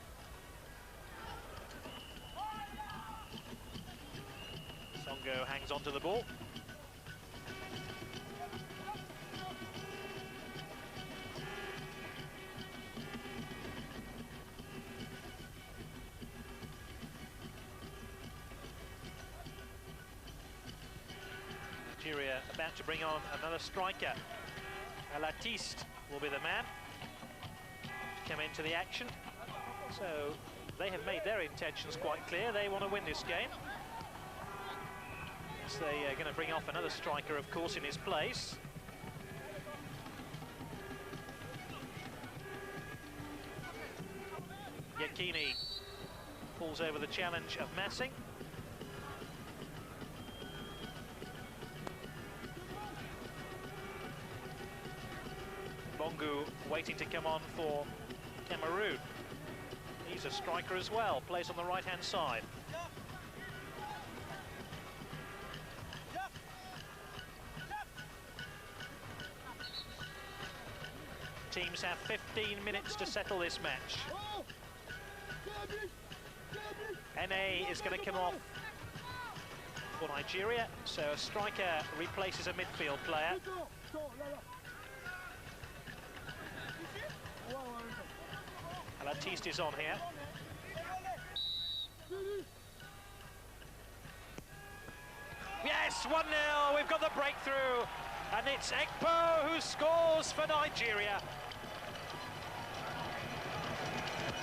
Speaker 1: Songo hangs on to the ball. about to bring on another striker. Alatiste will be the man to come into the action. So they have made their intentions quite clear. They want to win this game. So they are going to bring off another striker, of course, in his place. Giacchini pulls over the challenge of Massing. Bongu waiting to come on for Camerún. He's a striker as well, plays on the right-hand side. Teams have 15 minutes to settle this match. NA is going to come off for Nigeria, so a striker replaces a midfield player. Alatiste is on here. Yes, 1-0, we've got the breakthrough, and it's Ekpo who scores for Nigeria.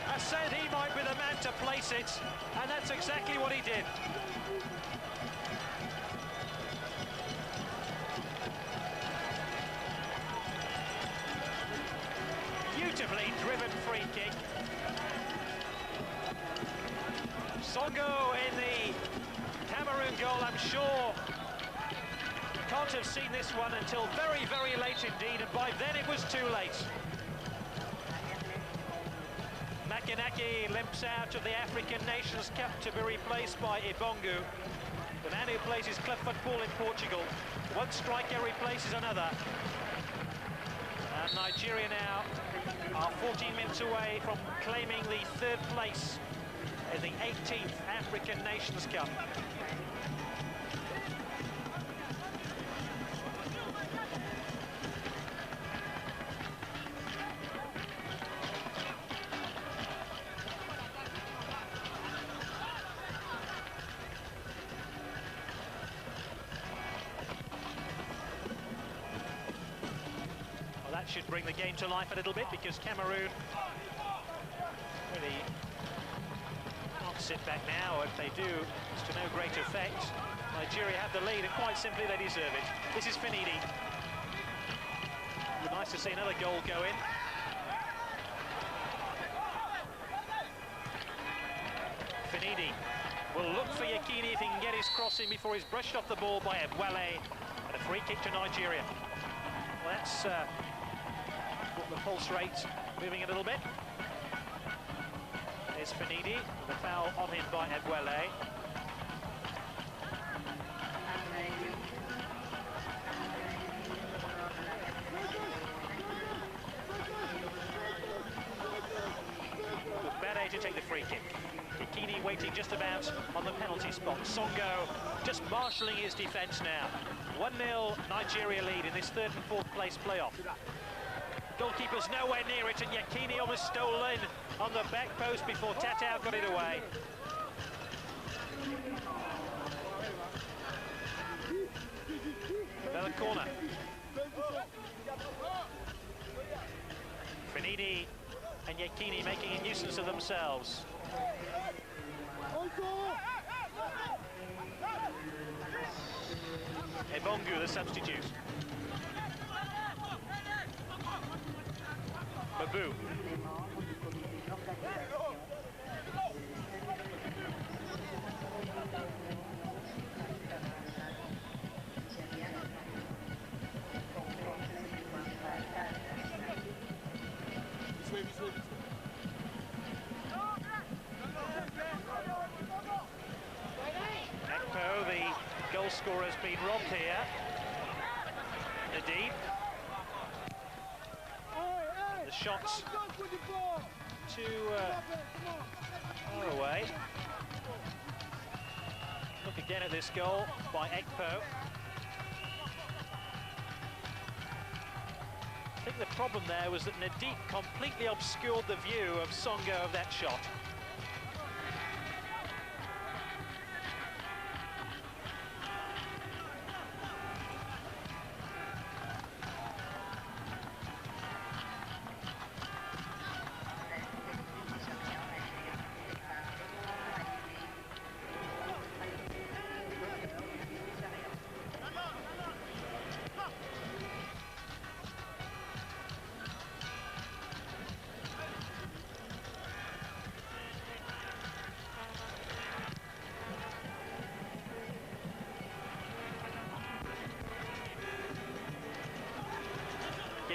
Speaker 1: I said he might be the man to place it, and that's exactly what he did. Beautifully driven free kick. Songo in the Cameroon goal, I'm sure. Can't have seen this one until very, very late indeed, and by then it was too late. Makinaki limps out of the African Nations Cup to be replaced by Ibongu. The man who plays his club football in Portugal. One striker replaces another. And Nigeria now are 14 minutes away from claiming the third place in the 18th African Nations Cup. That should bring the game to life a little bit, because Cameroon really can't sit back now. If they do, it's to no great effect. Nigeria have the lead, and quite simply they deserve it. This is Finidi. Nice to see another goal go in. Finidi will look for Giacchini if he can get his crossing before he's brushed off the ball by Ebwele, and a free kick to Nigeria. Well, that's the pulse rate moving a little bit. There's Finidi, the foul on him by Ebwele. Bade to take the free kick. Giacchini waiting just about on the penalty spot. Songo just marshalling his defence now. 1-0 Nigeria lead in this third and fourth place playoff. Goalkeeper's nowhere near it, and Giacchini almost stole in on the back post before Tatao got it away. Another corner. Finidi and Giacchini making a nuisance of themselves. Ebongu, the substitute. Babu. Ekpo, the goal scorer, has been robbed here. Nadeem. The shots too far away. Look again at this goal by Ekpo. I think the problem there was that Nadeem completely obscured the view of Songo of that shot.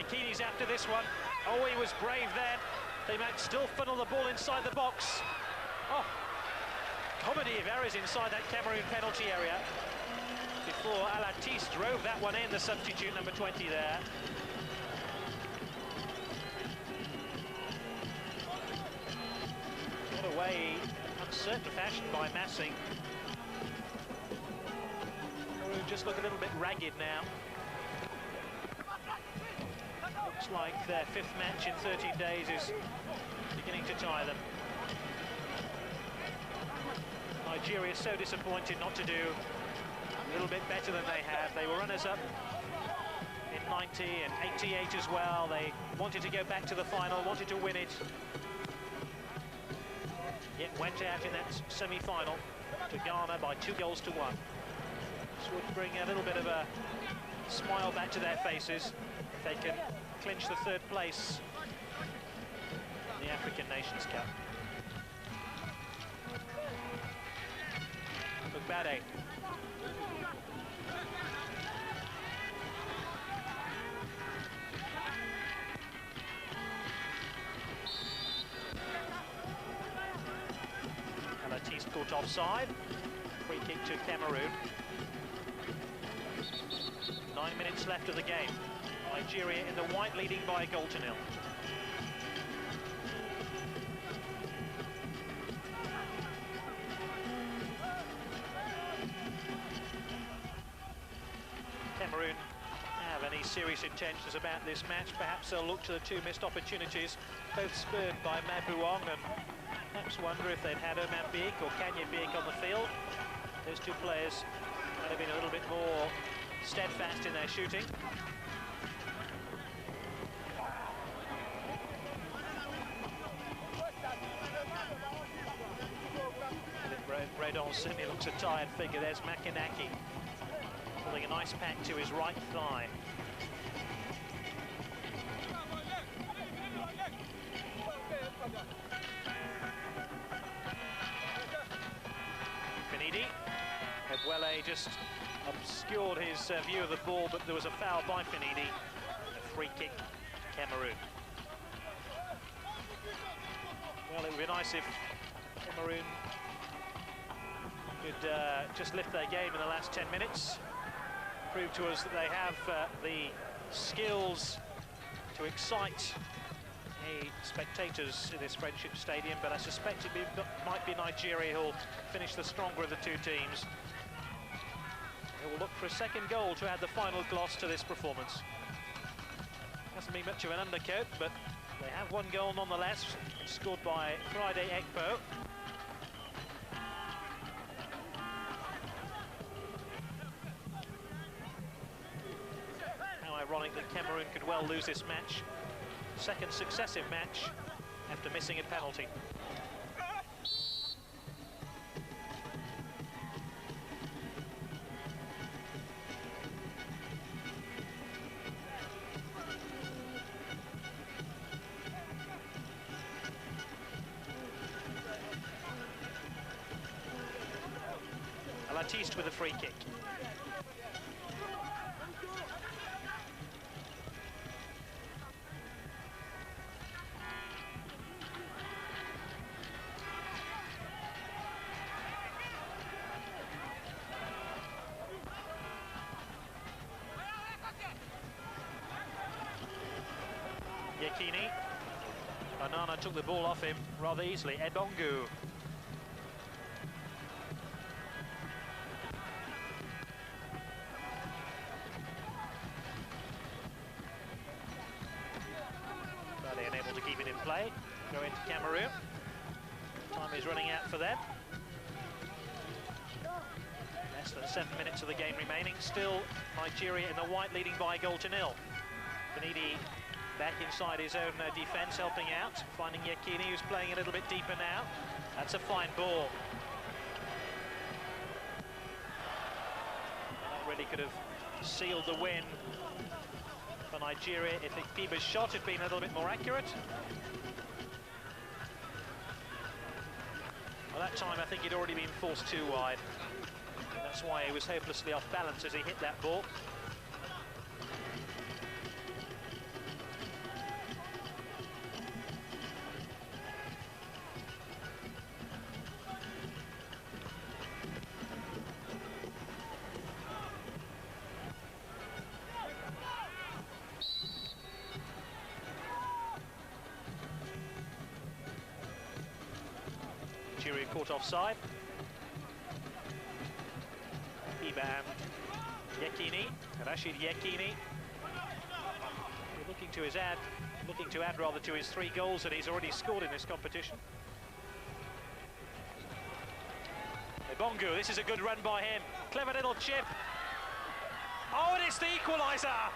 Speaker 1: Yakini's after this one. Oh, he was brave then. They might still funnel the ball inside the box. Oh, comedy of errors inside that Cameroon penalty area. Before Alatis drove that one in, the substitute number 20 there. Got away in uncertain fashion by Massing. Cameroon just look a little bit ragged now. Looks like their 5th match in 13 days is beginning to tire them. Nigeria is so disappointed not to do a little bit better than they have. They were runners-up in 90 and 88 as well. They wanted to go back to the final, wanted to win it. Yet went out in that semi-final to Ghana by 2-1. This would bring a little bit of a smile back to their faces if they can clinch the 3rd place in the African Nations Cup. Bade. Alatis caught offside. Free kick to Cameroon. 9 minutes left of the game. Nigeria in the white, leading by 1-0. Cameroon have any serious intentions about this match. Perhaps they'll look to the 2 missed opportunities, both spurred by Mabuong, and perhaps wonder if they'd had Omambik or Kanyabik on the field. Those 2 players might have been a little bit more steadfast in their shooting. Redon certainly looks a tired figure. There's Makanaki pulling a nice pack to his right thigh. Finidi. Ebwele just obscured his view of the ball, but there was a foul by Finidi. A free kick, Cameroon. Well, it would be nice if Cameroon could just lift their game in the last 10 minutes. Prove to us that they have the skills to excite spectators in this Friendship Stadium, but I suspect it might be Nigeria who'll finish the stronger of the 2 teams. They will look for a 2nd goal to add the final gloss to this performance. Hasn't been much of an undercoat, but they have 1 goal nonetheless, scored by Friday Ekpo. Ironic that Cameroon could well lose this match. 2nd successive match after missing a penalty. Alatis with a free kick. Yakini. Banana took the ball off him rather easily. Edongu. Barely unable to keep it in play. Go into Cameroon. Time is running out for them. Less than 7 minutes of the game remaining. Still Nigeria in the white, leading by 1-0. Finidi back inside his own defence, helping out, finding Yakini, who's playing a little bit deeper now. That's a fine ball. That really could have sealed the win for Nigeria if Ikpeba's shot had been a little bit more accurate. Well, that time I think he'd already been forced too wide. That's why he was hopelessly off balance as he hit that ball. caught offside. Iban Yekini, Rashid Yekini, looking to add rather to his 3 goals that he's already scored in this competition. Ebongu, this is a good run by him. Clever little chip. Oh, and it's the equaliser.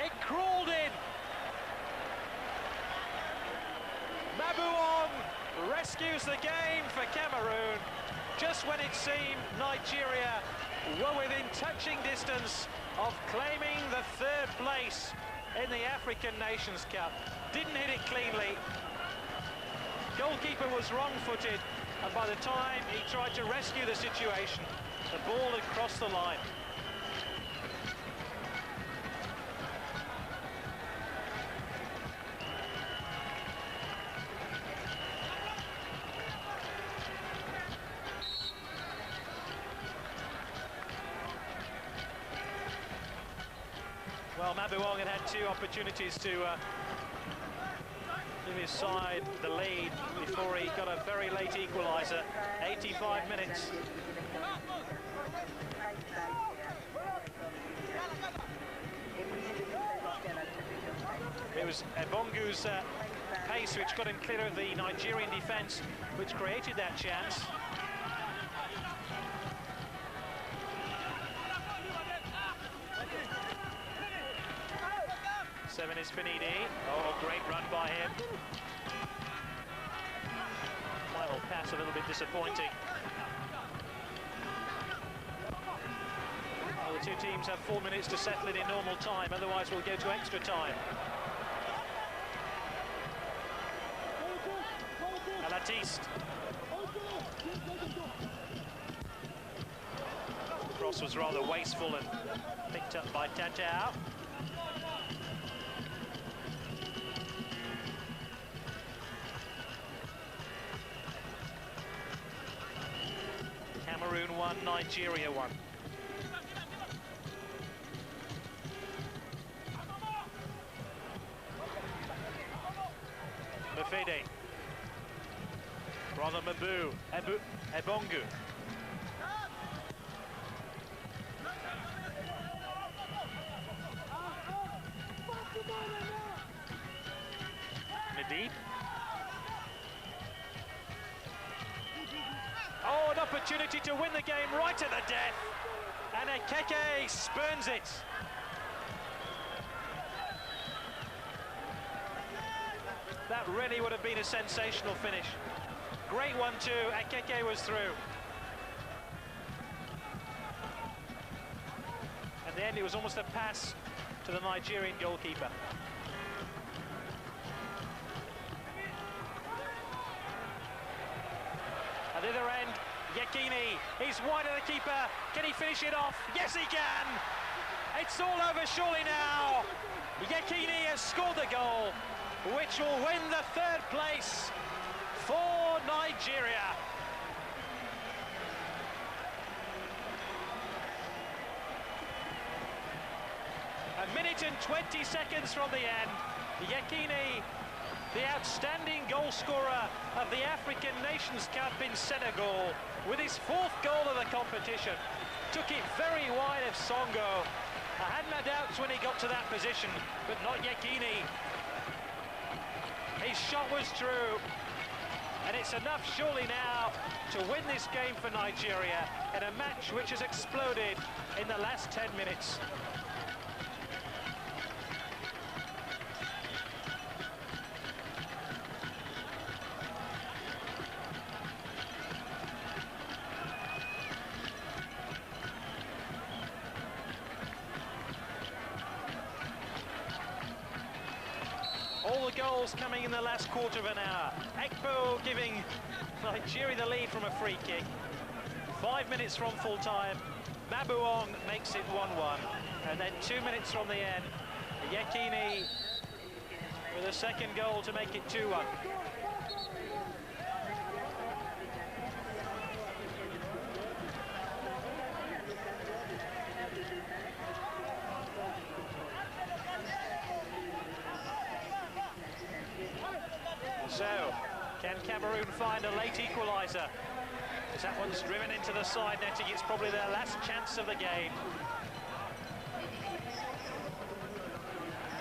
Speaker 1: It crawled in. Mabuong rescues the game for Cameroon just when it seemed Nigeria were within touching distance of claiming the 3rd place in the African Nations Cup. Didn't hit it cleanly. Goalkeeper was wrong-footed, and by the time he tried to rescue the situation, the ball had crossed the line. Well, Mabuong had 2 opportunities to give his side the lead before he got a very late equaliser. 85 minutes. It was Ebongu's pace which got him clear of the Nigerian defence, which created that chance. Seven is Finidi. Oh, great run by him. Final pass a little bit disappointing. Well, the 2 teams have 4 minutes to settle it in normal time, otherwise we'll go to extra time. Alatiste. The cross was rather wasteful and picked up by Tatao. Cameroon 1, Nigeria 1. Mafede. Brother Ebongu. Nadeep. Oh, an opportunity to win the game right to the death. And Ekeke spurns it. That really would have been a sensational finish. Great 1-2, Ekeke was through. At the end, it was almost a pass to the Nigerian goalkeeper. At the other end, Yekini, he's wide of the keeper. Can he finish it off? Yes, he can! It's all over surely now. Yekini has scored the goal, which will win the 3rd place for Nigeria. A minute and 20 seconds from the end. Yekini, the outstanding goal scorer of the African Nations Cup in Senegal, with his 4th goal of the competition, took it very wide of Songo. I had my doubts when he got to that position, but not Yekini. His shot was true, and it's enough surely now to win this game for Nigeria in a match which has exploded in the last 10 minutes. All the goals coming in the last quarter of an hour. Ekpo giving Nigeria the lead from a free kick. 5 minutes from full time. Mabuong makes it 1-1. And then 2 minutes from the end, Yekini with a 2nd goal to make it 2-1. So, Can Cameroon find a late equaliser? As that one's driven into the side netting, it's probably their last chance of the game.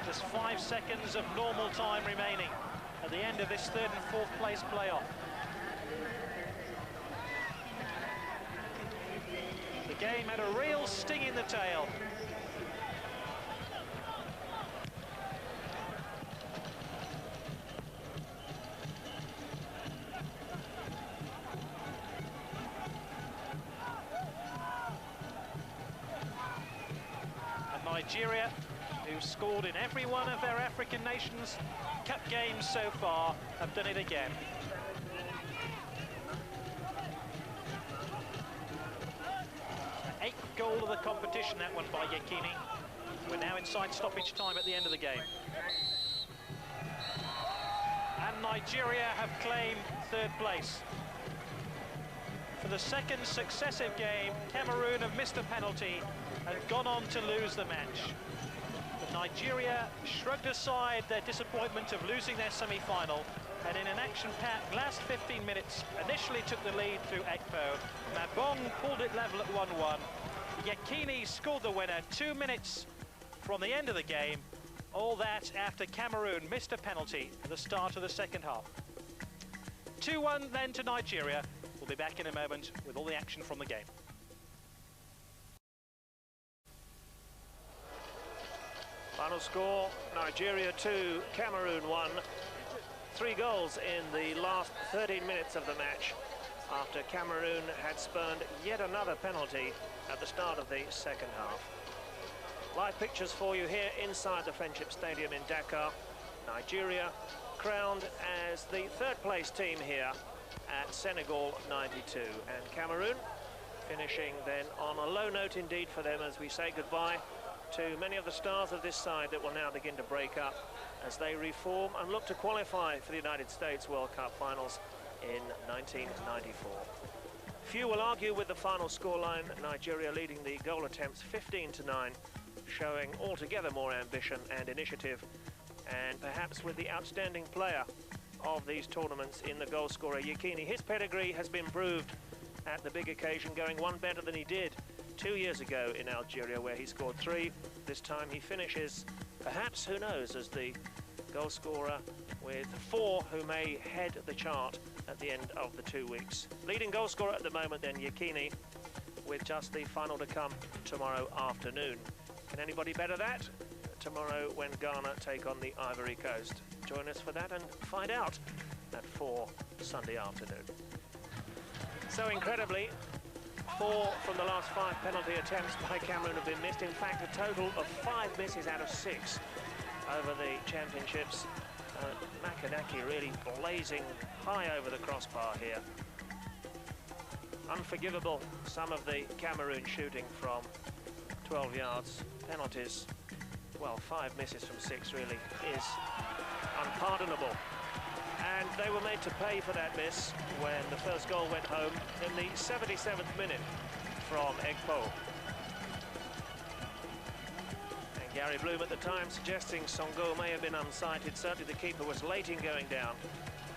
Speaker 1: Just 5 seconds of normal time remaining at the end of this third and fourth place playoff. The game had a real sting in the tail. And Nigeria, who've scored in every one of their African Nations Cup games so far, have done it again. Eighth goal of the competition, that one by Yekini. We're now inside stoppage time at the end of the game. And Nigeria have claimed third place. For the second successive game, Cameroon have missed a penalty and gone on to lose the match. But Nigeria shrugged aside their disappointment of losing their semi-final, and in an action-packed last 15 minutes, initially took the lead through Ekpo. Mabong pulled it level at 1-1. Yekini scored the winner 2 minutes from the end of the game. All that after Cameroon missed a penalty at the start of the second half. 2-1 then to Nigeria. We'll be back in a moment with all the action from the game.
Speaker 2: Final score, Nigeria 2, Cameroon 1. 3 goals in the last 13 minutes of the match after Cameroon had spurned yet another penalty at the start of the second half. Live pictures for you here inside the Friendship Stadium in Dakar. Nigeria crowned as the third place team here at Senegal 92, and Cameroon finishing then on a low note indeed for them as we say goodbye to many of the stars of this side that will now begin to break up as they reform and look to qualify for the United States World Cup finals in 1994. Few will argue with the final scoreline, Nigeria leading the goal attempts 15-9, showing altogether more ambition and initiative, and perhaps with the outstanding player of these tournaments in the goal scorer Yekini. His pedigree has been proved at the big occasion, going one better than he did 2 years ago in Algeria, where he scored 3. This time he finishes, perhaps, who knows, as the goal scorer with 4 who may head the chart at the end of the 2 weeks. Leading goal scorer at the moment then, Yekini, with just the final to come tomorrow afternoon. Can anybody better that? Tomorrow when Ghana take on the Ivory Coast. Join us for that and find out at 4 Sunday afternoon. So incredibly, 4 from the last 5 penalty attempts by Cameroon have been missed. In fact, a total of 5 misses out of 6 over the championships. Makanaki really blazing high over the crossbar here. Unforgivable, some of the Cameroon shooting from 12 yards. Penalties, well, 5 misses from 6 really is unpardonable. And they were made to pay for that miss when the first goal went home in the 77th minute from Ekpo. And Gary Bloom at the time suggesting Songo may have been unsighted. Certainly the keeper was late in going down,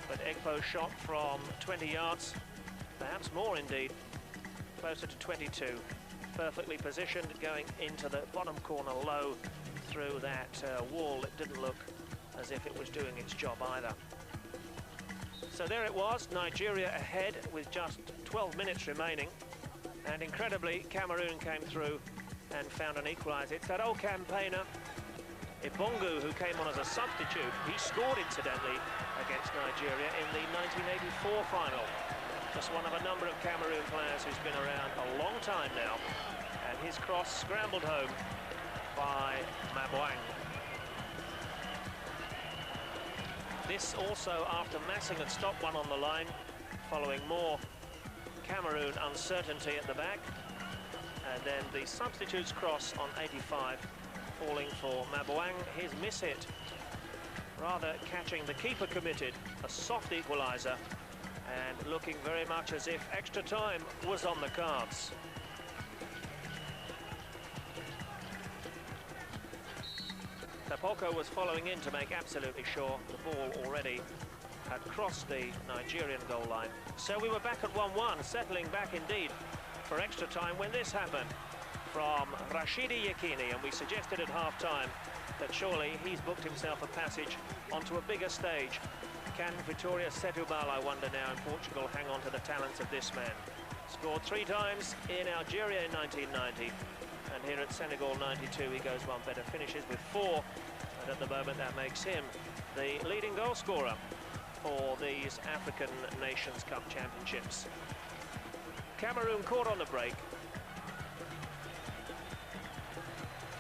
Speaker 2: but Ekpo shot from 20 yards, perhaps more indeed, closer to 22. Perfectly positioned, going into the bottom corner low through that wall. It didn't look as if it was doing its job either. So there it was, Nigeria ahead with just 12 minutes remaining. And incredibly, Cameroon came through and found an equaliser. It's that old campaigner, Ibongu, who came on as a substitute. He scored, incidentally, against Nigeria in the 1984 final. Just one of a number of Cameroon players who's been around a long time now. And his cross scrambled home by Mabong. This also after Massing had stopped one on the line, following more Cameroon uncertainty at the back. And then the substitute's cross on 85, falling for Mabong. His miss hit, rather catching the keeper committed, a soft equaliser, and looking very much as if extra time was on the cards. Tapoko was following in to make absolutely sure, the ball already had crossed the Nigerian goal line. So we were back at 1-1, settling back indeed for extra time when this happened from Rashidi Yekini, and we suggested at half-time that surely he's booked himself a passage onto a bigger stage. Can Vitória Setúbal, I wonder now, in Portugal, hang on to the talents of this man? Scored 3 times in Algeria in 1990, and here at Senegal 92 he goes one better, finishes with 4, and at the moment that makes him the leading goal scorer for these African Nations Cup Championships. Cameroon caught on the break.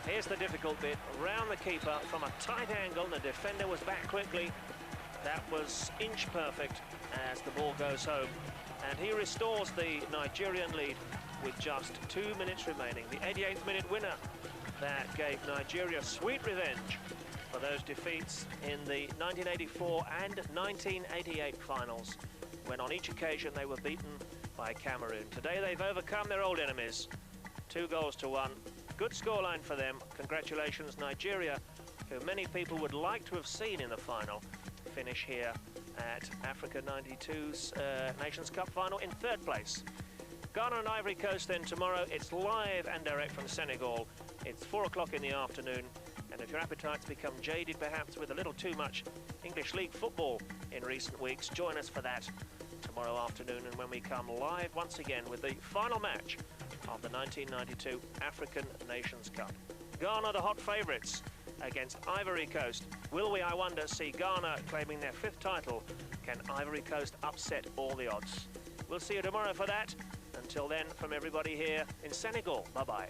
Speaker 2: Here's the difficult bit, round the keeper from a tight angle. The defender was back quickly. That was inch perfect as the ball goes home. And he restores the Nigerian lead with just 2 minutes remaining. The 88th minute winner that gave Nigeria sweet revenge for those defeats in the 1984 and 1988 finals, when on each occasion they were beaten by Cameroon. Today they've overcome their old enemies. 2-1. Good scoreline for them. Congratulations, Nigeria, who many people would like to have seen in the final, finish here at Africa 92's Nations Cup final in 3rd place. Ghana and Ivory Coast then tomorrow. It's live and direct from Senegal. It's 4 o'clock in the afternoon. And if your appetite's become jaded perhaps with a little too much English League football in recent weeks, join us for that tomorrow afternoon, and when we come live once again with the final match of the 1992 African Nations Cup. Ghana, the hot favourites, against Ivory Coast. Will we, I wonder, see Ghana claiming their 5th title? Can Ivory Coast upset all the odds? We'll see you tomorrow for that. Until then, from everybody here in Senegal, bye-bye.